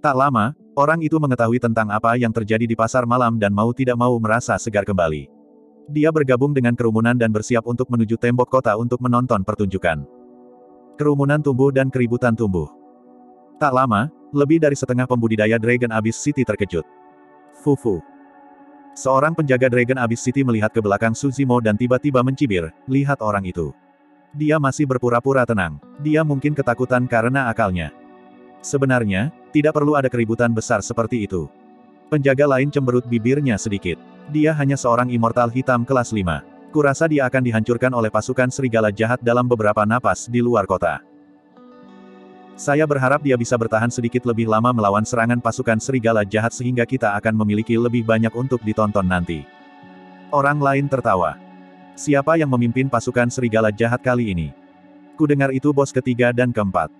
Tak lama, orang itu mengetahui tentang apa yang terjadi di pasar malam dan mau tidak mau merasa segar kembali. Dia bergabung dengan kerumunan dan bersiap untuk menuju tembok kota untuk menonton pertunjukan. Kerumunan tumbuh dan keributan tumbuh. Tak lama, lebih dari setengah pembudidaya Dragon Abyss City terkejut. Fufu. Seorang penjaga Dragon Abyss City melihat ke belakang Suzimo dan tiba-tiba mencibir, lihat orang itu. Dia masih berpura-pura tenang. Dia mungkin ketakutan karena akalnya. Sebenarnya, tidak perlu ada keributan besar seperti itu. Penjaga lain cemberut bibirnya sedikit. Dia hanya seorang immortal hitam kelas 5. Kurasa dia akan dihancurkan oleh pasukan serigala jahat dalam beberapa napas di luar kota. Saya berharap dia bisa bertahan sedikit lebih lama melawan serangan pasukan serigala jahat sehingga kita akan memiliki lebih banyak untuk ditonton nanti. Orang lain tertawa. Siapa yang memimpin pasukan serigala jahat kali ini? Kudengar itu bos ketiga dan keempat.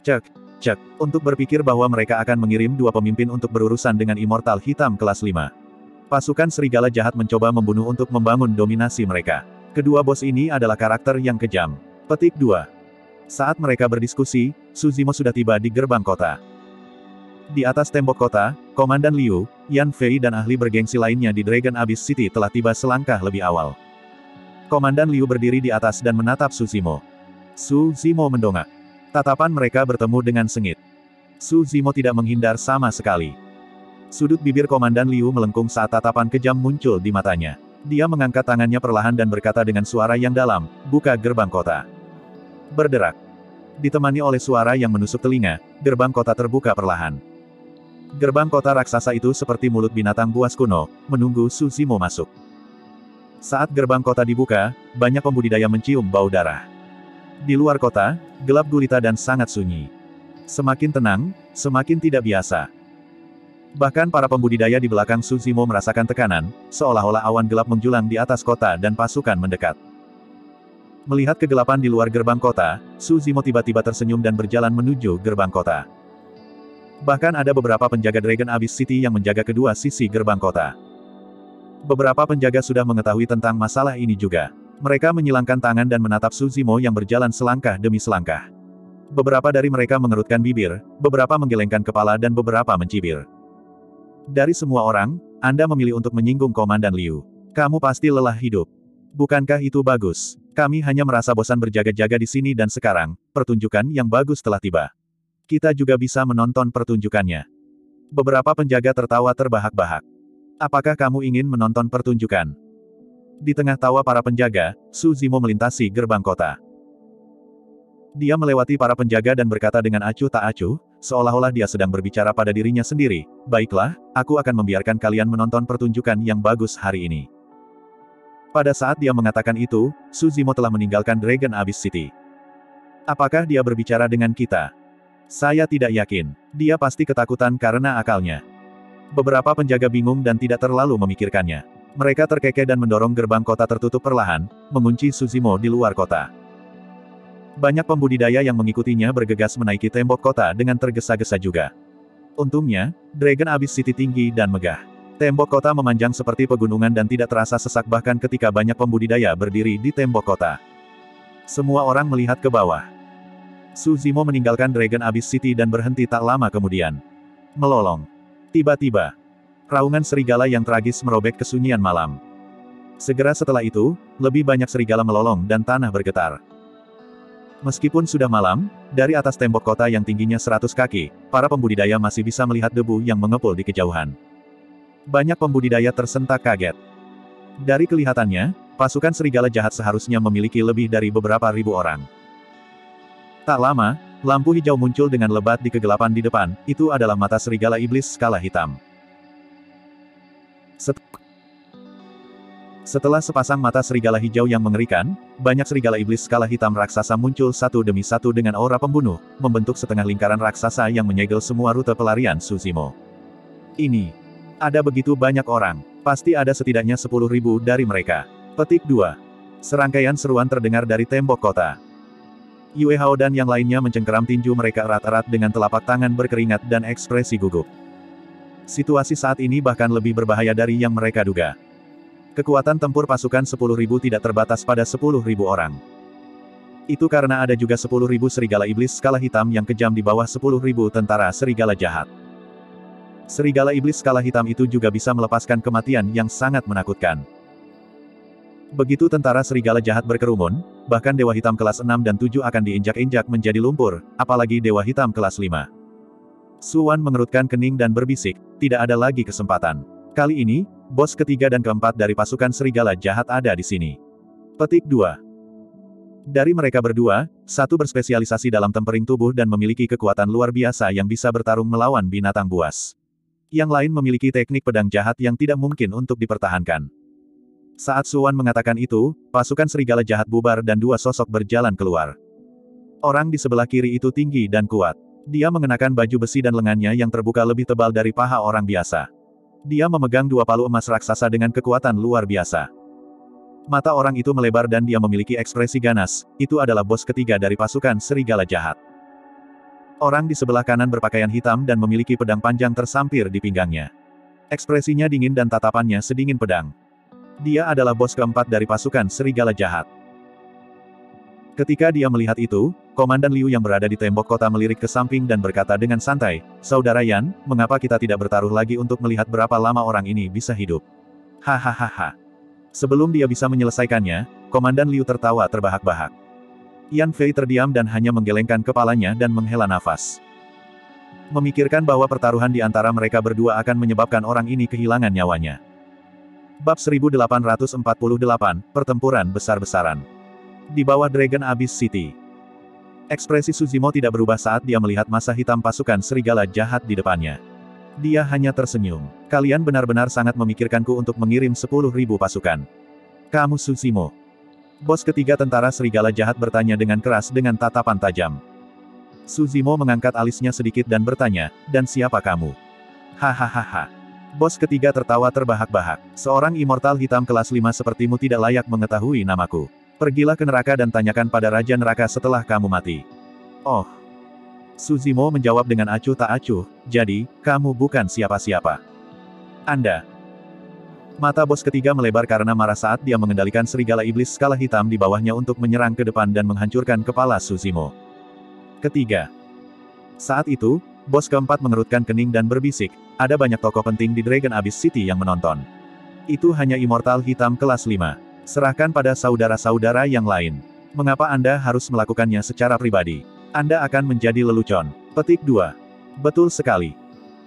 Cek, cek, untuk berpikir bahwa mereka akan mengirim 2 pemimpin untuk berurusan dengan immortal hitam kelas 5. Pasukan serigala jahat mencoba membunuh untuk membangun dominasi mereka. Kedua bos ini adalah karakter yang kejam. Petik 2. Saat mereka berdiskusi, Suzimo sudah tiba di gerbang kota. Di atas tembok kota, Komandan Liu, Yan Fei dan ahli bergengsi lainnya di Dragon Abyss City telah tiba selangkah lebih awal. Komandan Liu berdiri di atas dan menatap Suzimo. Suzimo mendongak. Tatapan mereka bertemu dengan sengit. Suzimo tidak menghindar sama sekali. Sudut bibir Komandan Liu melengkung saat tatapan kejam muncul di matanya. Dia mengangkat tangannya perlahan dan berkata dengan suara yang dalam, buka gerbang kota. Berderak. Ditemani oleh suara yang menusuk telinga, gerbang kota terbuka perlahan. Gerbang kota raksasa itu seperti mulut binatang buas kuno, menunggu Su Zimo masuk. Saat gerbang kota dibuka, banyak pembudidaya mencium bau darah. Di luar kota, gelap gulita dan sangat sunyi. Semakin tenang, semakin tidak biasa. Bahkan para pembudidaya di belakang Su Zimo merasakan tekanan, seolah-olah awan gelap menjulang di atas kota dan pasukan mendekat. Melihat kegelapan di luar gerbang kota, Su Zimo tiba-tiba tersenyum dan berjalan menuju gerbang kota. Bahkan ada beberapa penjaga Dragon Abyss City yang menjaga kedua sisi gerbang kota. Beberapa penjaga sudah mengetahui tentang masalah ini juga. Mereka menyilangkan tangan dan menatap Su Zimo yang berjalan selangkah demi selangkah. Beberapa dari mereka mengerutkan bibir, beberapa menggelengkan kepala dan beberapa mencibir. Dari semua orang, Anda memilih untuk menyinggung Komandan Liu. Kamu pasti lelah hidup. Bukankah itu bagus? Kami hanya merasa bosan berjaga-jaga di sini dan sekarang, pertunjukan yang bagus telah tiba. Kita juga bisa menonton pertunjukannya. Beberapa penjaga tertawa terbahak-bahak. Apakah kamu ingin menonton pertunjukan? Di tengah tawa para penjaga, Su Zimo melintasi gerbang kota. Dia melewati para penjaga dan berkata dengan acuh tak acuh, seolah-olah dia sedang berbicara pada dirinya sendiri, "Baiklah, aku akan membiarkan kalian menonton pertunjukan yang bagus hari ini." Pada saat dia mengatakan itu, Su Zimo telah meninggalkan Dragon Abyss City. Apakah dia berbicara dengan kita? Saya tidak yakin. Dia pasti ketakutan karena akalnya. Beberapa penjaga bingung dan tidak terlalu memikirkannya. Mereka terkekeh dan mendorong gerbang kota tertutup perlahan, mengunci Su Zimo di luar kota. Banyak pembudidaya yang mengikutinya bergegas menaiki tembok kota dengan tergesa-gesa juga. Untungnya, Dragon Abyss City tinggi dan megah. Tembok kota memanjang seperti pegunungan dan tidak terasa sesak bahkan ketika banyak pembudidaya berdiri di tembok kota. Semua orang melihat ke bawah. Su Zimo meninggalkan Dragon Abyss City dan berhenti tak lama kemudian. Melolong. Tiba-tiba, raungan serigala yang tragis merobek kesunyian malam. Segera setelah itu, lebih banyak serigala melolong dan tanah bergetar. Meskipun sudah malam, dari atas tembok kota yang tingginya 100 kaki, para pembudidaya masih bisa melihat debu yang mengepul di kejauhan. Banyak pembudidaya tersentak kaget. Dari kelihatannya, pasukan serigala jahat seharusnya memiliki lebih dari beberapa ribu orang. Tak lama, lampu hijau muncul dengan lebat di kegelapan di depan, itu adalah mata serigala iblis skala hitam. Setelah sepasang mata serigala hijau yang mengerikan, banyak serigala iblis skala hitam raksasa muncul satu demi satu dengan aura pembunuh, membentuk setengah lingkaran raksasa yang menyegel semua rute pelarian Su Zimo. Ini. Ada begitu banyak orang. Pasti ada setidaknya 10.000 dari mereka. Petik 2. Serangkaian seruan terdengar dari tembok kota. Yue Hao dan yang lainnya mencengkeram tinju mereka erat-erat dengan telapak tangan berkeringat dan ekspresi gugup. Situasi saat ini bahkan lebih berbahaya dari yang mereka duga. Kekuatan tempur pasukan 10.000 tidak terbatas pada 10.000 orang. Itu karena ada juga 10.000 serigala iblis skala hitam yang kejam di bawah 10.000 tentara serigala jahat. Serigala iblis skala hitam itu juga bisa melepaskan kematian yang sangat menakutkan. Begitu tentara serigala jahat berkerumun, bahkan Dewa Hitam kelas 6 dan 7 akan diinjak-injak menjadi lumpur, apalagi Dewa Hitam kelas 5. Su Wan mengerutkan kening dan berbisik, tidak ada lagi kesempatan. Kali ini, bos ketiga dan keempat dari pasukan serigala jahat ada di sini. Petik 2. Dari mereka berdua, satu berspesialisasi dalam tempering tubuh dan memiliki kekuatan luar biasa yang bisa bertarung melawan binatang buas. Yang lain memiliki teknik pedang jahat yang tidak mungkin untuk dipertahankan. Saat Su Wan mengatakan itu, pasukan serigala jahat bubar dan dua sosok berjalan keluar. Orang di sebelah kiri itu tinggi dan kuat. Dia mengenakan baju besi dan lengannya yang terbuka lebih tebal dari paha orang biasa. Dia memegang dua palu emas raksasa dengan kekuatan luar biasa. Mata orang itu melebar dan dia memiliki ekspresi ganas, itu adalah bos ketiga dari pasukan serigala jahat. Orang di sebelah kanan berpakaian hitam dan memiliki pedang panjang tersampir di pinggangnya. Ekspresinya dingin dan tatapannya sedingin pedang. Dia adalah bos keempat dari pasukan serigala jahat. Ketika dia melihat itu, Komandan Liu yang berada di tembok kota melirik ke samping dan berkata dengan santai, "Saudara Yan, mengapa kita tidak bertaruh lagi untuk melihat berapa lama orang ini bisa hidup?" Hahaha. Sebelum dia bisa menyelesaikannya, Komandan Liu tertawa terbahak-bahak. Yan Fei terdiam dan hanya menggelengkan kepalanya dan menghela nafas. Memikirkan bahwa pertaruhan di antara mereka berdua akan menyebabkan orang ini kehilangan nyawanya. Bab 1848, Pertempuran Besar-besaran. Di bawah Dragon Abyss City. Ekspresi Suzimo tidak berubah saat dia melihat masa hitam pasukan serigala jahat di depannya. Dia hanya tersenyum. Kalian benar-benar sangat memikirkanku untuk mengirim 10.000 pasukan. Kamu Suzimo. Bos ketiga tentara serigala jahat bertanya dengan keras dengan tatapan tajam. Suzimo mengangkat alisnya sedikit dan bertanya, dan siapa kamu? Hahaha. Bos ketiga tertawa terbahak-bahak. Seorang immortal hitam kelas 5 sepertimu tidak layak mengetahui namaku. Pergilah ke neraka dan tanyakan pada Raja Neraka setelah kamu mati. Oh. Suzimo menjawab dengan acuh tak acuh, jadi, kamu bukan siapa-siapa. Anda. Mata bos ketiga melebar karena marah saat dia mengendalikan serigala iblis skala hitam di bawahnya untuk menyerang ke depan dan menghancurkan kepala Suzimo. Ketiga. Saat itu, bos keempat mengerutkan kening dan berbisik, ada banyak tokoh penting di Dragon Abyss City yang menonton. Itu hanya immortal hitam kelas 5. Serahkan pada saudara-saudara yang lain. Mengapa Anda harus melakukannya secara pribadi? Anda akan menjadi lelucon. Petik 2. Betul sekali.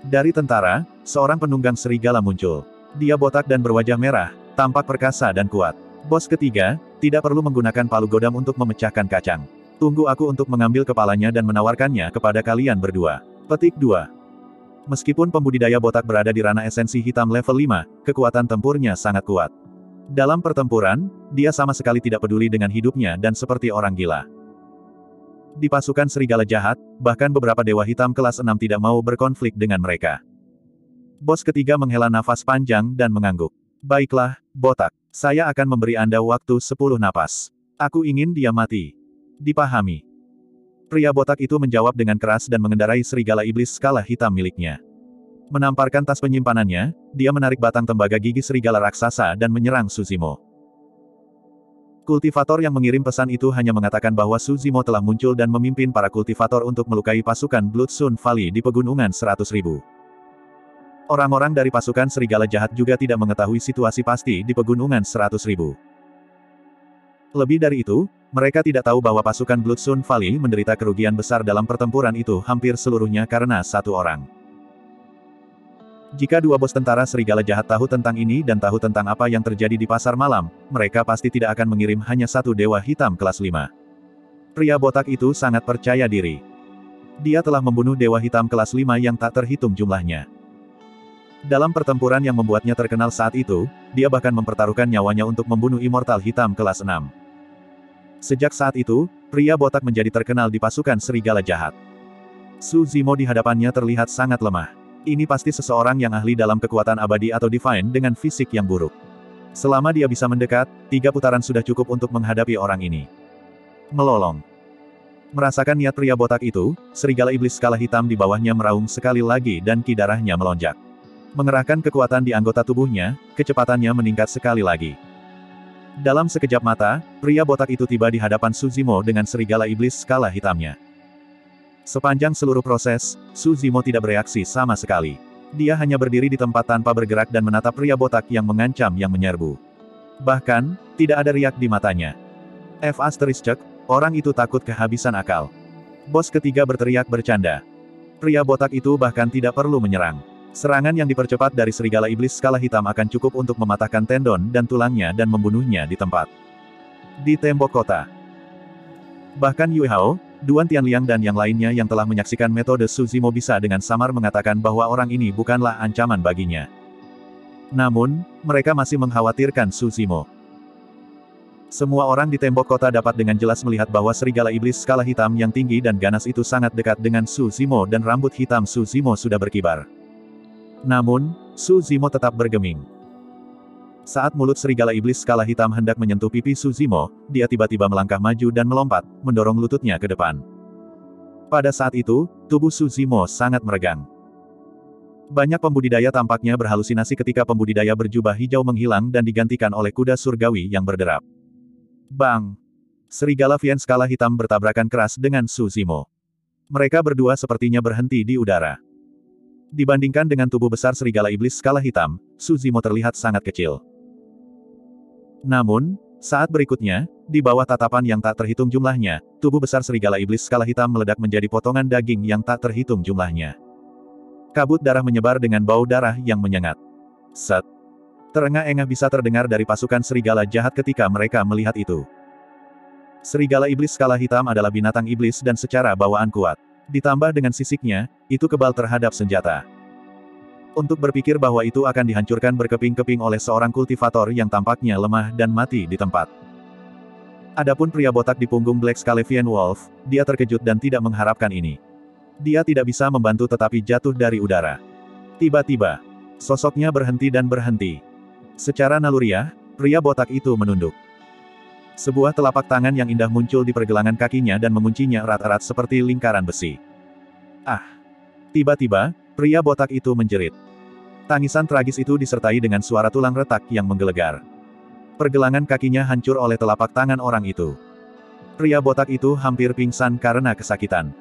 Dari tentara, seorang penunggang serigala muncul. Dia botak dan berwajah merah, tampak perkasa dan kuat. Bos ketiga, tidak perlu menggunakan palu godam untuk memecahkan kacang. Tunggu aku untuk mengambil kepalanya dan menawarkannya kepada kalian berdua. Petik 2. Meskipun pembudidaya botak berada di ranah esensi hitam level 5, kekuatan tempurnya sangat kuat. Dalam pertempuran, dia sama sekali tidak peduli dengan hidupnya dan seperti orang gila. Di pasukan serigala jahat, bahkan beberapa dewa hitam kelas 6 tidak mau berkonflik dengan mereka. Bos ketiga menghela nafas panjang dan mengangguk. Baiklah, botak. Saya akan memberi Anda waktu 10 napas. Aku ingin dia mati. Dipahami. Pria botak itu menjawab dengan keras dan mengendarai serigala iblis skala hitam miliknya. Menamparkan tas penyimpanannya, dia menarik batang tembaga gigi serigala raksasa dan menyerang Suzimo. Kultivator yang mengirim pesan itu hanya mengatakan bahwa Suzimo telah muncul dan memimpin para kultivator untuk melukai pasukan Bloodstone Valley di pegunungan 100.000. Orang-orang dari pasukan serigala jahat juga tidak mengetahui situasi pasti di pegunungan 100.000. Lebih dari itu, mereka tidak tahu bahwa pasukan Bloodstone Valley menderita kerugian besar dalam pertempuran itu hampir seluruhnya karena satu orang. Jika dua bos tentara serigala jahat tahu tentang ini dan tahu tentang apa yang terjadi di pasar malam, mereka pasti tidak akan mengirim hanya satu dewa hitam kelas 5. Pria botak itu sangat percaya diri. Dia telah membunuh dewa hitam kelas 5 yang tak terhitung jumlahnya. Dalam pertempuran yang membuatnya terkenal saat itu, dia bahkan mempertaruhkan nyawanya untuk membunuh immortal hitam kelas 6. Sejak saat itu, pria botak menjadi terkenal di pasukan serigala jahat. Suzimo di hadapannya terlihat sangat lemah. Ini pasti seseorang yang ahli dalam kekuatan abadi atau divine dengan fisik yang buruk. Selama dia bisa mendekat, 3 putaran sudah cukup untuk menghadapi orang ini. Melolong. Merasakan niat pria botak itu, serigala iblis skala hitam di bawahnya meraung sekali lagi dan ki darahnya melonjak. Mengerahkan kekuatan di anggota tubuhnya, kecepatannya meningkat sekali lagi. Dalam sekejap mata, pria botak itu tiba di hadapan Suzimo dengan serigala iblis skala hitamnya. Sepanjang seluruh proses, Suzimo tidak bereaksi sama sekali. Dia hanya berdiri di tempat tanpa bergerak dan menatap pria botak yang mengancam yang menyerbu. Bahkan, tidak ada riak di matanya. Orang itu takut kehabisan akal. Bos ketiga berteriak bercanda. Pria botak itu bahkan tidak perlu menyerang. Serangan yang dipercepat dari serigala iblis skala hitam akan cukup untuk mematahkan tendon dan tulangnya dan membunuhnya di tempat. Di tembok kota. Bahkan Yue Hao, Duan Tianliang dan yang lainnya yang telah menyaksikan metode Suzimo bisa dengan samar mengatakan bahwa orang ini bukanlah ancaman baginya. Namun, mereka masih mengkhawatirkan Suzimo. Semua orang di tembok kota dapat dengan jelas melihat bahwa serigala iblis skala hitam yang tinggi dan ganas itu sangat dekat dengan Suzimo dan rambut hitam Suzimo sudah berkibar. Namun, Suzimo tetap bergeming. Saat mulut serigala iblis skala hitam hendak menyentuh pipi Suzimo, dia tiba-tiba melangkah maju dan melompat, mendorong lututnya ke depan. Pada saat itu, tubuh Suzimo sangat meregang. Banyak pembudidaya tampaknya berhalusinasi ketika pembudidaya berjubah hijau menghilang dan digantikan oleh kuda surgawi yang berderap. Bang! Serigala Vien skala hitam bertabrakan keras dengan Suzimo. Mereka berdua sepertinya berhenti di udara. Dibandingkan dengan tubuh besar serigala iblis skala hitam, Suzimo terlihat sangat kecil. Namun, saat berikutnya, di bawah tatapan yang tak terhitung jumlahnya, tubuh besar serigala iblis skala hitam meledak menjadi potongan daging yang tak terhitung jumlahnya. Kabut darah menyebar dengan bau darah yang menyengat. Set! Terengah-engah bisa terdengar dari pasukan serigala jahat ketika mereka melihat itu. Serigala iblis skala hitam adalah binatang iblis dan secara bawaan kuat. Ditambah dengan sisiknya, itu kebal terhadap senjata. Untuk berpikir bahwa itu akan dihancurkan berkeping-keping oleh seorang kultivator yang tampaknya lemah dan mati di tempat. Adapun pria botak di punggung Black Scalavian Wolf, dia terkejut dan tidak mengharapkan ini. Dia tidak bisa membantu tetapi jatuh dari udara. Tiba-tiba, sosoknya berhenti dan berhenti. Secara naluriah, pria botak itu menunduk. Sebuah telapak tangan yang indah muncul di pergelangan kakinya dan menguncinya erat-erat seperti lingkaran besi. Ah! Tiba-tiba, pria botak itu menjerit. Tangisan tragis itu disertai dengan suara tulang retak yang menggelegar. Pergelangan kakinya hancur oleh telapak tangan orang itu. Pria botak itu hampir pingsan karena kesakitan.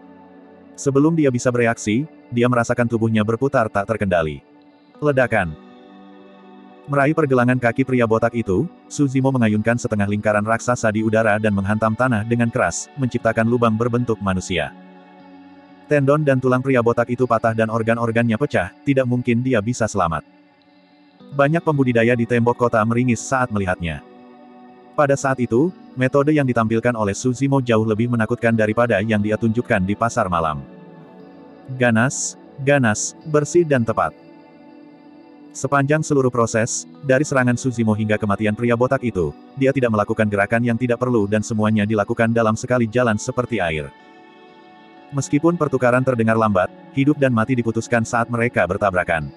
Sebelum dia bisa bereaksi, dia merasakan tubuhnya berputar tak terkendali. Ledakan. Meraih pergelangan kaki pria botak itu, Suzimo mengayunkan setengah lingkaran raksasa di udara dan menghantam tanah dengan keras, menciptakan lubang berbentuk manusia. Tendon dan tulang pria botak itu patah dan organ-organnya pecah, tidak mungkin dia bisa selamat. Banyak pembudidaya di tembok kota meringis saat melihatnya. Pada saat itu, metode yang ditampilkan oleh Suzimo jauh lebih menakutkan daripada yang dia tunjukkan di pasar malam. Ganas, bersih dan tepat. Sepanjang seluruh proses, dari serangan Suzimo hingga kematian pria botak itu, dia tidak melakukan gerakan yang tidak perlu dan semuanya dilakukan dalam sekali jalan seperti air. Meskipun pertukaran terdengar lambat, hidup dan mati diputuskan saat mereka bertabrakan.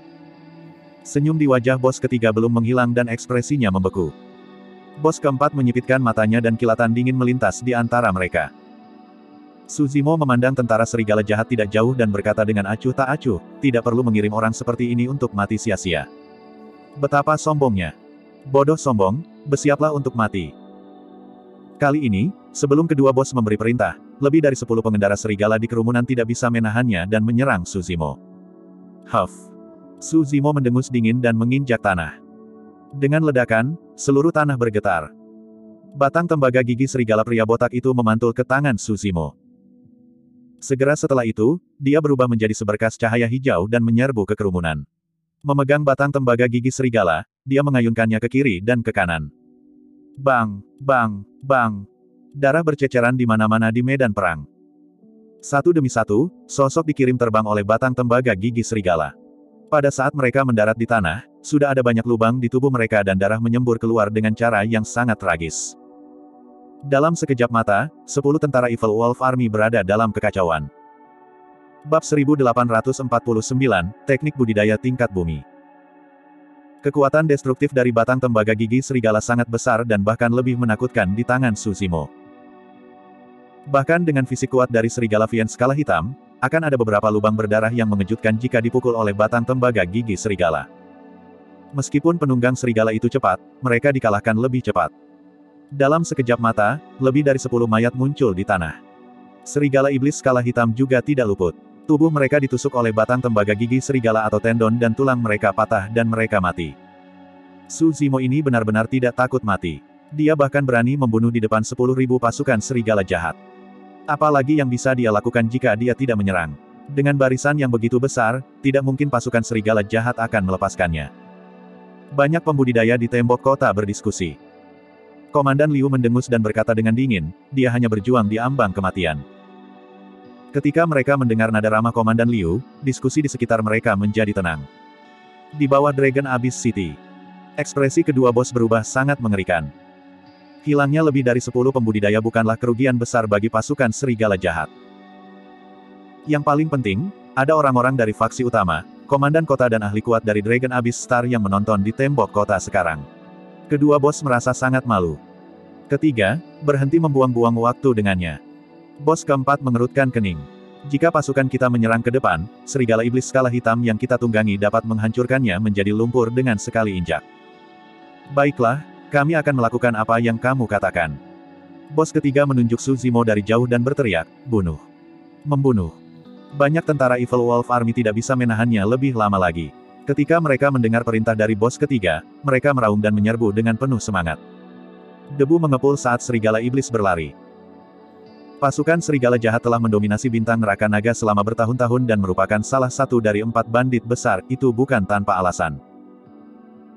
Senyum di wajah bos ketiga belum menghilang dan ekspresinya membeku. Bos keempat menyipitkan matanya dan kilatan dingin melintas di antara mereka. Suzimo memandang tentara serigala jahat tidak jauh dan berkata dengan acuh tak acuh, tidak perlu mengirim orang seperti ini untuk mati sia-sia. Betapa sombongnya. Bodoh sombong, bersiaplah untuk mati. Kali ini, sebelum kedua bos memberi perintah, lebih dari 10 pengendara serigala di kerumunan tidak bisa menahannya dan menyerang Suzimo. Huff. Suzimo mendengus dingin dan menginjak tanah. Dengan ledakan, seluruh tanah bergetar. Batang tembaga gigi serigala pria botak itu memantul ke tangan Suzimo. Segera setelah itu, dia berubah menjadi seberkas cahaya hijau dan menyerbu ke kerumunan. Memegang batang tembaga gigi serigala, dia mengayunkannya ke kiri dan ke kanan. Bang, bang, bang. Darah berceceran di mana-mana di medan perang. Satu demi satu, sosok dikirim terbang oleh batang tembaga gigi serigala. Pada saat mereka mendarat di tanah, sudah ada banyak lubang di tubuh mereka dan darah menyembur keluar dengan cara yang sangat tragis. Dalam sekejap mata, 10 tentara Evil Wolf Army berada dalam kekacauan. Bab 1849, Teknik Budidaya Tingkat Bumi. Kekuatan destruktif dari batang tembaga gigi serigala sangat besar dan bahkan lebih menakutkan di tangan Suzimo. Bahkan dengan fisik kuat dari serigala Vien skala hitam, akan ada beberapa lubang berdarah yang mengejutkan jika dipukul oleh batang tembaga gigi serigala. Meskipun penunggang serigala itu cepat, mereka dikalahkan lebih cepat. Dalam sekejap mata, lebih dari 10 mayat muncul di tanah. Serigala iblis skala hitam juga tidak luput. Tubuh mereka ditusuk oleh batang tembaga gigi serigala atau tendon dan tulang mereka patah dan mereka mati. Suzimo ini benar-benar tidak takut mati. Dia bahkan berani membunuh di depan 10.000 pasukan serigala jahat. Apalagi yang bisa dia lakukan jika dia tidak menyerang. Dengan barisan yang begitu besar, tidak mungkin pasukan serigala jahat akan melepaskannya. Banyak pembudidaya di tembok kota berdiskusi. Komandan Liu mendengus dan berkata dengan dingin, dia hanya berjuang di ambang kematian. Ketika mereka mendengar nada ramah Komandan Liu, diskusi di sekitar mereka menjadi tenang. Di bawah Dragon Abyss City, ekspresi kedua bos berubah sangat mengerikan. Hilangnya lebih dari 10 pembudidaya bukanlah kerugian besar bagi pasukan serigala jahat. Yang paling penting, ada orang-orang dari faksi utama, komandan kota dan ahli kuat dari Dragon Abyss Star yang menonton di tembok kota sekarang. Kedua bos merasa sangat malu. Ketiga, berhenti membuang-buang waktu dengannya. Bos keempat mengerutkan kening. Jika pasukan kita menyerang ke depan, serigala iblis skala hitam yang kita tunggangi dapat menghancurkannya menjadi lumpur dengan sekali injak. Baiklah, kami akan melakukan apa yang kamu katakan. Bos ketiga menunjuk Suzimo dari jauh dan berteriak, bunuh. Membunuh. Banyak tentara Evil Wolf Army tidak bisa menahannya lebih lama lagi. Ketika mereka mendengar perintah dari bos ketiga, mereka meraung dan menyerbu dengan penuh semangat. Debu mengepul saat serigala iblis berlari. Pasukan serigala jahat telah mendominasi bintang neraka naga selama bertahun-tahun dan merupakan salah satu dari 4 bandit besar, itu bukan tanpa alasan.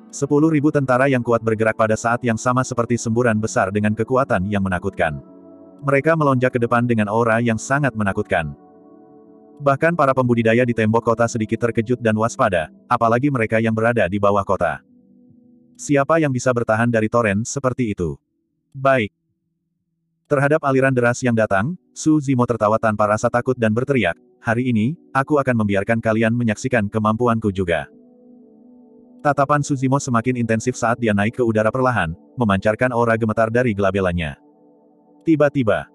10.000 tentara yang kuat bergerak pada saat yang sama seperti semburan besar dengan kekuatan yang menakutkan. Mereka melonjak ke depan dengan aura yang sangat menakutkan. Bahkan para pembudidaya di tembok kota sedikit terkejut dan waspada, apalagi mereka yang berada di bawah kota. Siapa yang bisa bertahan dari toren seperti itu? Baik. Terhadap aliran deras yang datang, Su Zimo tertawa tanpa rasa takut dan berteriak, "Hari ini, aku akan membiarkan kalian menyaksikan kemampuanku juga." Tatapan Su Zimo semakin intensif saat dia naik ke udara perlahan, memancarkan aura gemetar dari gelabelannya. Tiba-tiba,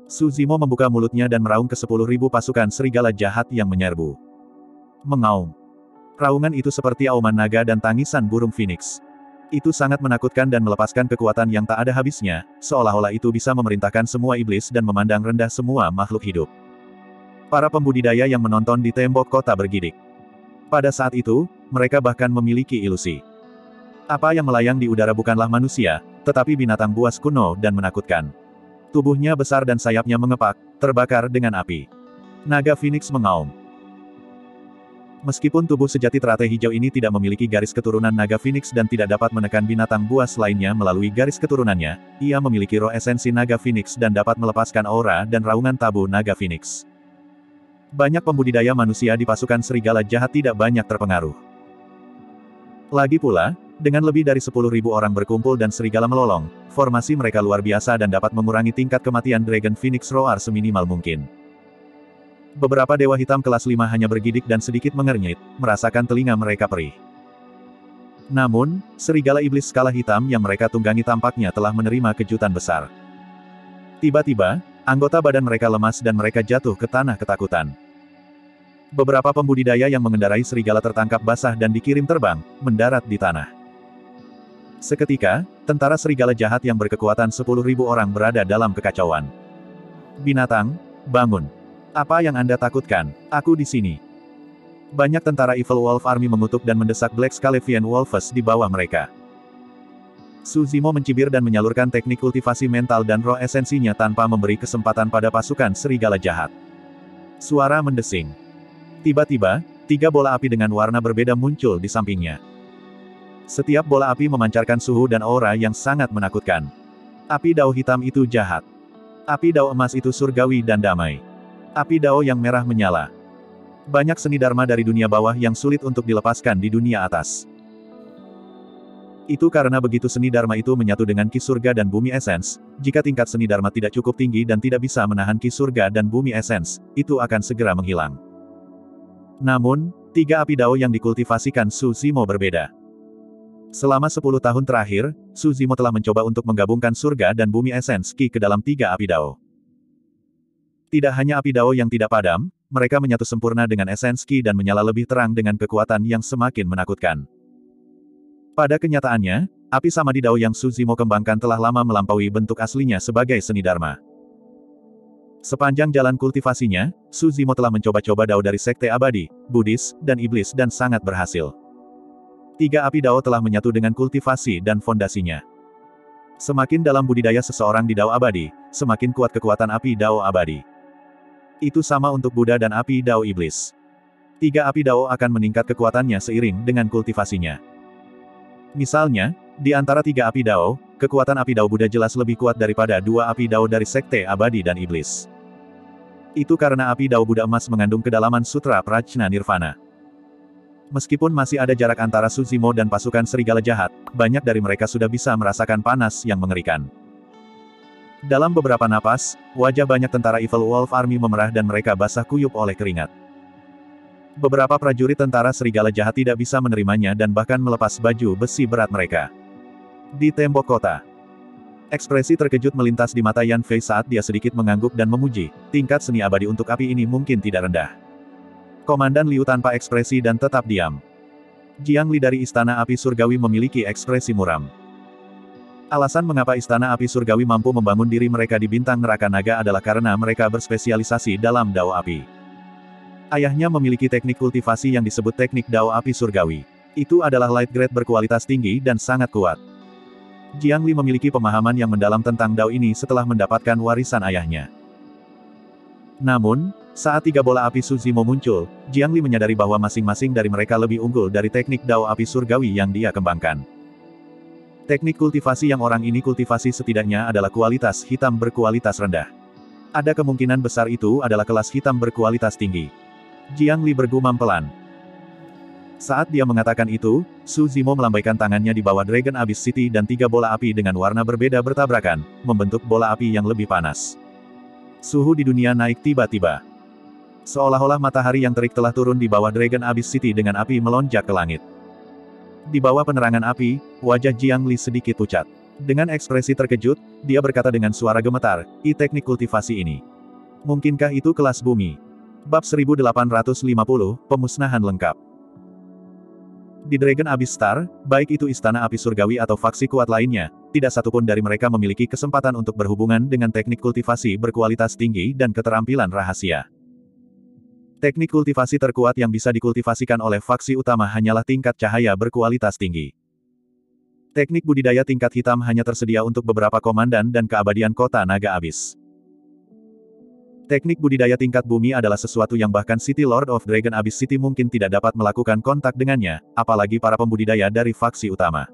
Su Zimo membuka mulutnya dan meraung ke 10.000 pasukan serigala jahat yang menyerbu. Mengaum. Raungan itu seperti auman naga dan tangisan burung phoenix. Itu sangat menakutkan dan melepaskan kekuatan yang tak ada habisnya, seolah-olah itu bisa memerintahkan semua iblis dan memandang rendah semua makhluk hidup. Para pembudidaya yang menonton di tembok kota bergidik. Pada saat itu, mereka bahkan memiliki ilusi. Apa yang melayang di udara bukanlah manusia, tetapi binatang buas kuno dan menakutkan. Tubuhnya besar dan sayapnya mengepak, terbakar dengan api. Naga Phoenix mengaum. Meskipun tubuh sejati teratai hijau ini tidak memiliki garis keturunan naga Phoenix dan tidak dapat menekan binatang buas lainnya melalui garis keturunannya, ia memiliki roh esensi naga Phoenix dan dapat melepaskan aura dan raungan tabu naga Phoenix. Banyak pembudidaya manusia di pasukan serigala jahat tidak banyak terpengaruh. Lagi pula, dengan lebih dari 10.000 orang berkumpul dan serigala melolong, formasi mereka luar biasa dan dapat mengurangi tingkat kematian Dragon Phoenix Roar seminimal mungkin. Beberapa dewa hitam kelas 5 hanya bergidik dan sedikit mengernyit, merasakan telinga mereka perih. Namun, serigala iblis skala hitam yang mereka tunggangi tampaknya telah menerima kejutan besar. Tiba-tiba, anggota badan mereka lemas dan mereka jatuh ke tanah ketakutan. Beberapa pembudidaya yang mengendarai serigala tertangkap basah dan dikirim terbang, mendarat di tanah. Seketika, tentara serigala jahat yang berkekuatan 10.000 orang berada dalam kekacauan. Binatang, bangun. Apa yang Anda takutkan? Aku di sini. Banyak tentara Evil Wolf Army mengutuk dan mendesak Black Scalevian Wolves di bawah mereka. Su Zimo mencibir dan menyalurkan teknik kultivasi mental dan roh esensinya tanpa memberi kesempatan pada pasukan serigala jahat. Suara mendesing. Tiba-tiba, 3 bola api dengan warna berbeda muncul di sampingnya. Setiap bola api memancarkan suhu dan aura yang sangat menakutkan. Api dao hitam itu jahat. Api dao emas itu surgawi dan damai. Api dao yang merah menyala. Banyak seni dharma dari dunia bawah yang sulit untuk dilepaskan di dunia atas. Itu karena begitu seni dharma itu menyatu dengan ki surga dan bumi esens, jika tingkat seni dharma tidak cukup tinggi dan tidak bisa menahan ki surga dan bumi esens, itu akan segera menghilang. Namun, 3 api dao yang dikultivasikan Su Zimo berbeda. Selama 10 tahun terakhir, Su Zimo telah mencoba untuk menggabungkan surga dan bumi esens ki ke dalam 3 api dao. Tidak hanya api dao yang tidak padam, mereka menyatu sempurna dengan esens ki dan menyala lebih terang dengan kekuatan yang semakin menakutkan. Pada kenyataannya, api samadhi dao yang Su Zimo kembangkan telah lama melampaui bentuk aslinya sebagai seni dharma. Sepanjang jalan kultivasinya, Su Zimo telah mencoba-coba dao dari sekte abadi, Buddhis, dan iblis dan sangat berhasil. 3 api dao telah menyatu dengan kultivasi dan fondasinya. Semakin dalam budidaya seseorang di dao abadi, semakin kuat kekuatan api dao abadi. Itu sama untuk Buddha dan api dao iblis. 3 api dao akan meningkat kekuatannya seiring dengan kultivasinya. Misalnya, di antara 3 api dao, kekuatan api dao Buddha jelas lebih kuat daripada 2 api dao dari sekte abadi dan iblis. Itu karena api dao Buddha emas mengandung kedalaman sutra Prajna Nirvana. Meskipun masih ada jarak antara Su Zimo dan pasukan serigala jahat, banyak dari mereka sudah bisa merasakan panas yang mengerikan. Dalam beberapa napas, wajah banyak tentara Evil Wolf Army memerah dan mereka basah kuyup oleh keringat. Beberapa prajurit tentara serigala jahat tidak bisa menerimanya dan bahkan melepas baju besi berat mereka. Di tembok kota, ekspresi terkejut melintas di mata Yan Fei saat dia sedikit mengangguk dan memuji, tingkat seni abadi untuk api ini mungkin tidak rendah. Komandan Liu tanpa ekspresi dan tetap diam. Jiang Li dari Istana Api Surgawi memiliki ekspresi muram. Alasan mengapa Istana Api Surgawi mampu membangun diri mereka di bintang neraka naga adalah karena mereka berspesialisasi dalam dao api. Ayahnya memiliki teknik kultivasi yang disebut teknik dao api surgawi. Itu adalah light grade berkualitas tinggi dan sangat kuat. Jiang Li memiliki pemahaman yang mendalam tentang dao ini setelah mendapatkan warisan ayahnya. Namun, saat 3 bola api Su Zimo muncul, Jiang Li menyadari bahwa masing-masing dari mereka lebih unggul dari teknik dao api surgawi yang dia kembangkan. Teknik kultivasi yang orang ini kultivasi setidaknya adalah kualitas hitam berkualitas rendah. Ada kemungkinan besar itu adalah kelas hitam berkualitas tinggi. Jiang Li bergumam pelan. Saat dia mengatakan itu, Su Zimo melambaikan tangannya di bawah Dragon Abyss City dan 3 bola api dengan warna berbeda bertabrakan, membentuk bola api yang lebih panas. Suhu di dunia naik tiba-tiba. Seolah-olah matahari yang terik telah turun di bawah Dragon Abyss City dengan api melonjak ke langit. Di bawah penerangan api, wajah Jiang Li sedikit pucat. Dengan ekspresi terkejut, dia berkata dengan suara gemetar, teknik kultivasi ini. Mungkinkah itu kelas bumi? Bab 1850, Pemusnahan lengkap. Di Dragon Abyss Star, baik itu istana api surgawi atau faksi kuat lainnya, tidak satupun dari mereka memiliki kesempatan untuk berhubungan dengan teknik kultivasi berkualitas tinggi dan keterampilan rahasia. Teknik kultivasi terkuat yang bisa dikultivasikan oleh faksi utama hanyalah tingkat cahaya berkualitas tinggi. Teknik budidaya tingkat hitam hanya tersedia untuk beberapa komandan dan keabadian kota naga abis. Teknik budidaya tingkat bumi adalah sesuatu yang bahkan City Lord of Dragon Abyss City mungkin tidak dapat melakukan kontak dengannya, apalagi para pembudidaya dari faksi utama.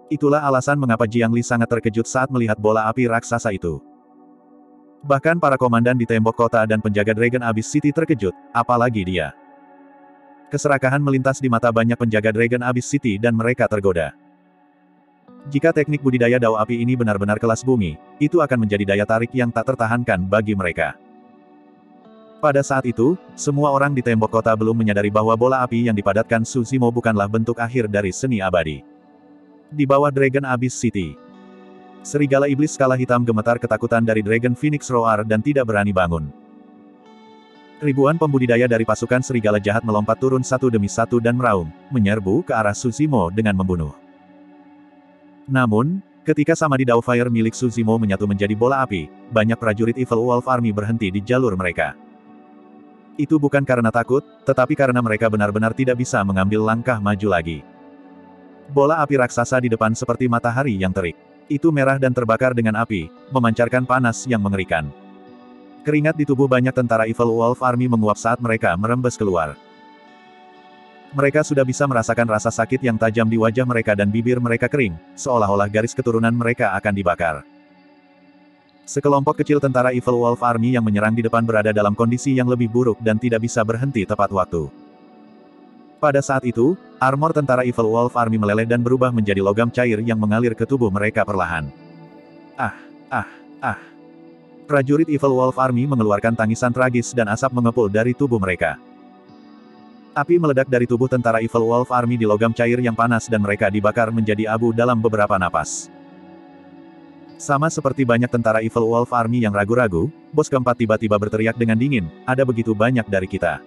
Itulah alasan mengapa Jiang Li sangat terkejut saat melihat bola api raksasa itu. Bahkan para komandan di tembok kota dan penjaga Dragon Abyss City terkejut, apalagi dia. Keserakahan melintas di mata banyak penjaga Dragon Abyss City dan mereka tergoda. Jika teknik budidaya dao api ini benar-benar kelas bumi, itu akan menjadi daya tarik yang tak tertahankan bagi mereka. Pada saat itu, semua orang di tembok kota belum menyadari bahwa bola api yang dipadatkan Su Zimo bukanlah bentuk akhir dari seni abadi. Di bawah Dragon Abyss City, serigala iblis skala hitam gemetar ketakutan dari Dragon Phoenix Roar dan tidak berani bangun. Ribuan pembudidaya dari pasukan serigala jahat melompat turun satu demi satu dan meraung, menyerbu ke arah Su Zimo dengan membunuh. Namun, ketika Samadhi Dao Fire milik Su Zimo menyatu menjadi bola api, banyak prajurit Evil Wolf Army berhenti di jalur mereka. Itu bukan karena takut, tetapi karena mereka benar-benar tidak bisa mengambil langkah maju lagi. Bola api raksasa di depan seperti matahari yang terik. Itu merah dan terbakar dengan api, memancarkan panas yang mengerikan. Keringat di tubuh banyak tentara Evil Wolf Army menguap saat mereka merembes keluar. Mereka sudah bisa merasakan rasa sakit yang tajam di wajah mereka dan bibir mereka kering, seolah-olah garis keturunan mereka akan dibakar. Sekelompok kecil tentara Evil Wolf Army yang menyerang di depan berada dalam kondisi yang lebih buruk dan tidak bisa berhenti tepat waktu. Pada saat itu, armor tentara Evil Wolf Army meleleh dan berubah menjadi logam cair yang mengalir ke tubuh mereka perlahan. Prajurit Evil Wolf Army mengeluarkan tangisan tragis dan asap mengepul dari tubuh mereka. Api meledak dari tubuh tentara Evil Wolf Army di logam cair yang panas dan mereka dibakar menjadi abu dalam beberapa napas. Sama seperti banyak tentara Evil Wolf Army yang ragu-ragu, bos keempat tiba-tiba berteriak dengan dingin, ada begitu banyak dari kita.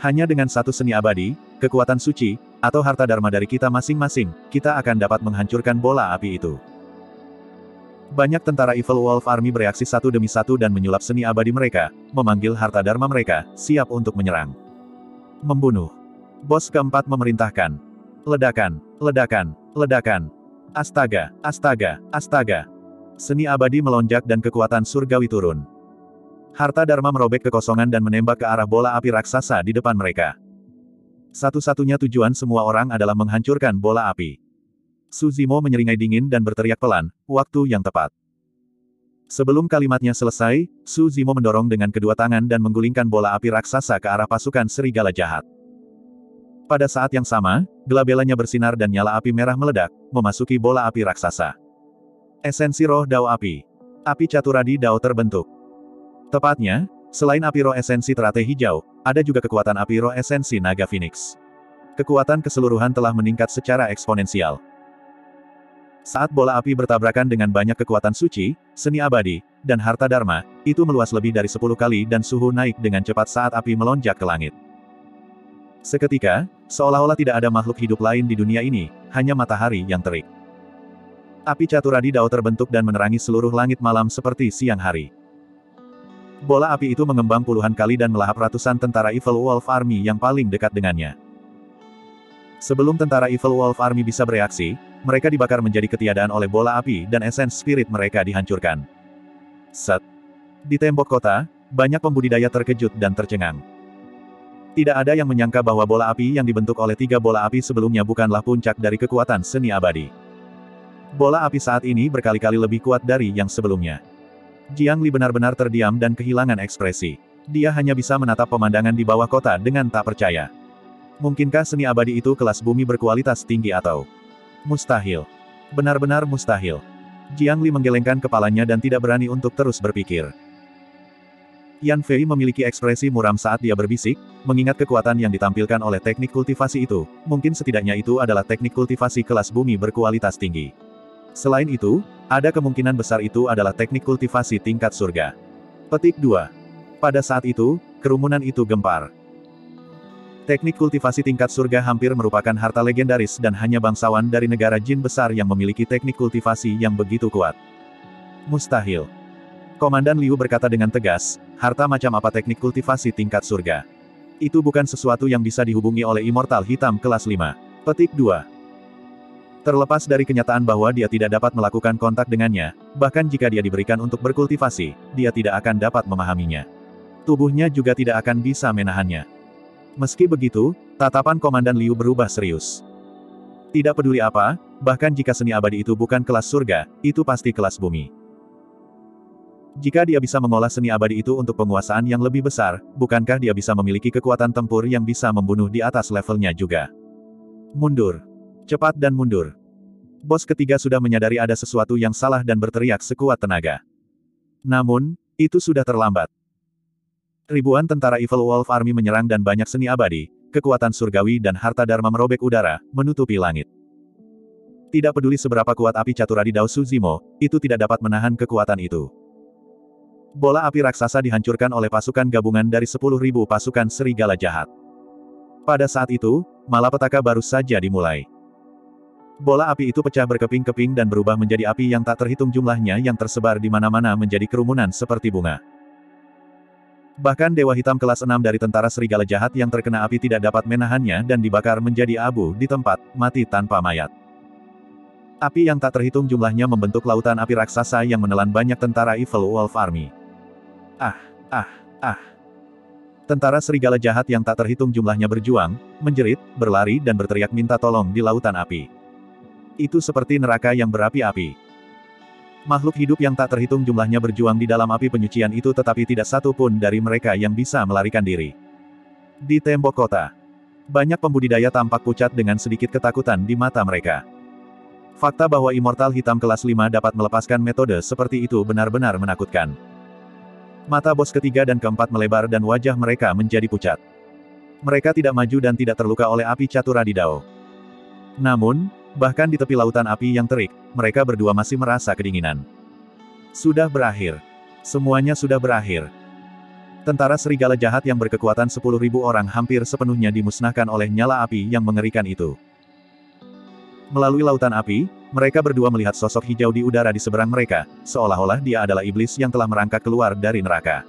Hanya dengan satu seni abadi, kekuatan suci, atau harta dharma dari kita masing-masing, kita akan dapat menghancurkan bola api itu. Banyak tentara Evil Wolf Army bereaksi satu demi satu dan menyulap seni abadi mereka, memanggil harta dharma mereka, siap untuk menyerang. Membunuh. Bos keempat memerintahkan. Ledakan, ledakan, ledakan. Astaga, astaga, astaga. Seni abadi melonjak dan kekuatan surgawi turun. Harta dharma merobek kekosongan dan menembak ke arah bola api raksasa di depan mereka. Satu-satunya tujuan semua orang adalah menghancurkan bola api. Su Zimo menyeringai dingin dan berteriak pelan, waktu yang tepat. Sebelum kalimatnya selesai, Su Zimo mendorong dengan kedua tangan dan menggulingkan bola api raksasa ke arah pasukan serigala jahat. Pada saat yang sama, gelabelanya bersinar dan nyala api merah meledak, memasuki bola api raksasa. Esensi roh Dao api. Api Caturadi Dao terbentuk. Tepatnya, selain api roh esensi teratai hijau, ada juga kekuatan api roh esensi naga Phoenix. Kekuatan keseluruhan telah meningkat secara eksponensial. Saat bola api bertabrakan dengan banyak kekuatan suci, seni abadi, dan harta dharma, itu meluas lebih dari 10 kali dan suhu naik dengan cepat saat api melonjak ke langit. Seketika, seolah-olah tidak ada makhluk hidup lain di dunia ini, hanya matahari yang terik. Api Caturadi Dao terbentuk dan menerangi seluruh langit malam seperti siang hari. Bola api itu mengembang puluhan kali dan melahap ratusan tentara Evil Wolf Army yang paling dekat dengannya. Sebelum tentara Evil Wolf Army bisa bereaksi, mereka dibakar menjadi ketiadaan oleh bola api dan esens spirit mereka dihancurkan. Set. Di tembok kota, banyak pembudidaya terkejut dan tercengang. Tidak ada yang menyangka bahwa bola api yang dibentuk oleh 3 bola api sebelumnya bukanlah puncak dari kekuatan seni abadi. Bola api saat ini berkali-kali lebih kuat dari yang sebelumnya. Jiang Li benar-benar terdiam dan kehilangan ekspresi. Dia hanya bisa menatap pemandangan di bawah kota dengan tak percaya. Mungkinkah seni abadi itu kelas bumi berkualitas tinggi atau? Mustahil. Benar-benar mustahil. Jiang Li menggelengkan kepalanya dan tidak berani untuk terus berpikir. Yan Fei memiliki ekspresi muram saat dia berbisik, mengingat kekuatan yang ditampilkan oleh teknik kultivasi itu, mungkin setidaknya itu adalah teknik kultivasi kelas bumi berkualitas tinggi. Selain itu, ada kemungkinan besar itu adalah teknik kultivasi tingkat surga. Petik 2. Pada saat itu, kerumunan itu gempar. Teknik kultivasi tingkat surga hampir merupakan harta legendaris dan hanya bangsawan dari negara jin besar yang memiliki teknik kultivasi yang begitu kuat. Mustahil. Komandan Liu berkata dengan tegas, harta macam apa teknik kultivasi tingkat surga? Itu bukan sesuatu yang bisa dihubungi oleh immortal hitam kelas 5. Petik 2. Terlepas dari kenyataan bahwa dia tidak dapat melakukan kontak dengannya, bahkan jika dia diberikan untuk berkultivasi, dia tidak akan dapat memahaminya. Tubuhnya juga tidak akan bisa menahannya. Meski begitu, tatapan Komandan Liu berubah serius. Tidak peduli apa, bahkan jika seni abadi itu bukan kelas surga, itu pasti kelas bumi. Jika dia bisa mengolah seni abadi itu untuk penguasaan yang lebih besar, bukankah dia bisa memiliki kekuatan tempur yang bisa membunuh di atas levelnya juga? Mundur. Cepat dan mundur. Bos ketiga sudah menyadari ada sesuatu yang salah dan berteriak sekuat tenaga. Namun, itu sudah terlambat. Ribuan tentara Evil Wolf Army menyerang dan banyak seni abadi, kekuatan surgawi dan harta dharma merobek udara, menutupi langit. Tidak peduli seberapa kuat api caturadi Dao Suzimo, itu tidak dapat menahan kekuatan itu. Bola api raksasa dihancurkan oleh pasukan gabungan dari 10.000 pasukan serigala jahat. Pada saat itu, malapetaka baru saja dimulai. Bola api itu pecah berkeping-keping dan berubah menjadi api yang tak terhitung jumlahnya yang tersebar di mana-mana menjadi kerumunan seperti bunga. Bahkan Dewa Hitam kelas 6 dari tentara serigala jahat yang terkena api tidak dapat menahannya dan dibakar menjadi abu di tempat, mati tanpa mayat. Api yang tak terhitung jumlahnya membentuk lautan api raksasa yang menelan banyak tentara Evil Wolf Army. Tentara serigala jahat yang tak terhitung jumlahnya berjuang, menjerit, berlari dan berteriak minta tolong di lautan api. Itu seperti neraka yang berapi-api. Makhluk hidup yang tak terhitung jumlahnya berjuang di dalam api penyucian itu tetapi tidak satu pun dari mereka yang bisa melarikan diri. Di tembok kota, banyak pembudidaya tampak pucat dengan sedikit ketakutan di mata mereka. Fakta bahwa Immortal Hitam kelas 5 dapat melepaskan metode seperti itu benar-benar menakutkan. Mata bos ketiga dan keempat melebar dan wajah mereka menjadi pucat. Mereka tidak maju dan tidak terluka oleh api caturadi Dao. Namun, bahkan di tepi lautan api yang terik, mereka berdua masih merasa kedinginan. Sudah berakhir. Semuanya sudah berakhir. Tentara serigala jahat yang berkekuatan 10.000 orang hampir sepenuhnya dimusnahkan oleh nyala api yang mengerikan itu. Melalui lautan api, mereka berdua melihat sosok hijau di udara di seberang mereka, seolah-olah dia adalah iblis yang telah merangkak keluar dari neraka.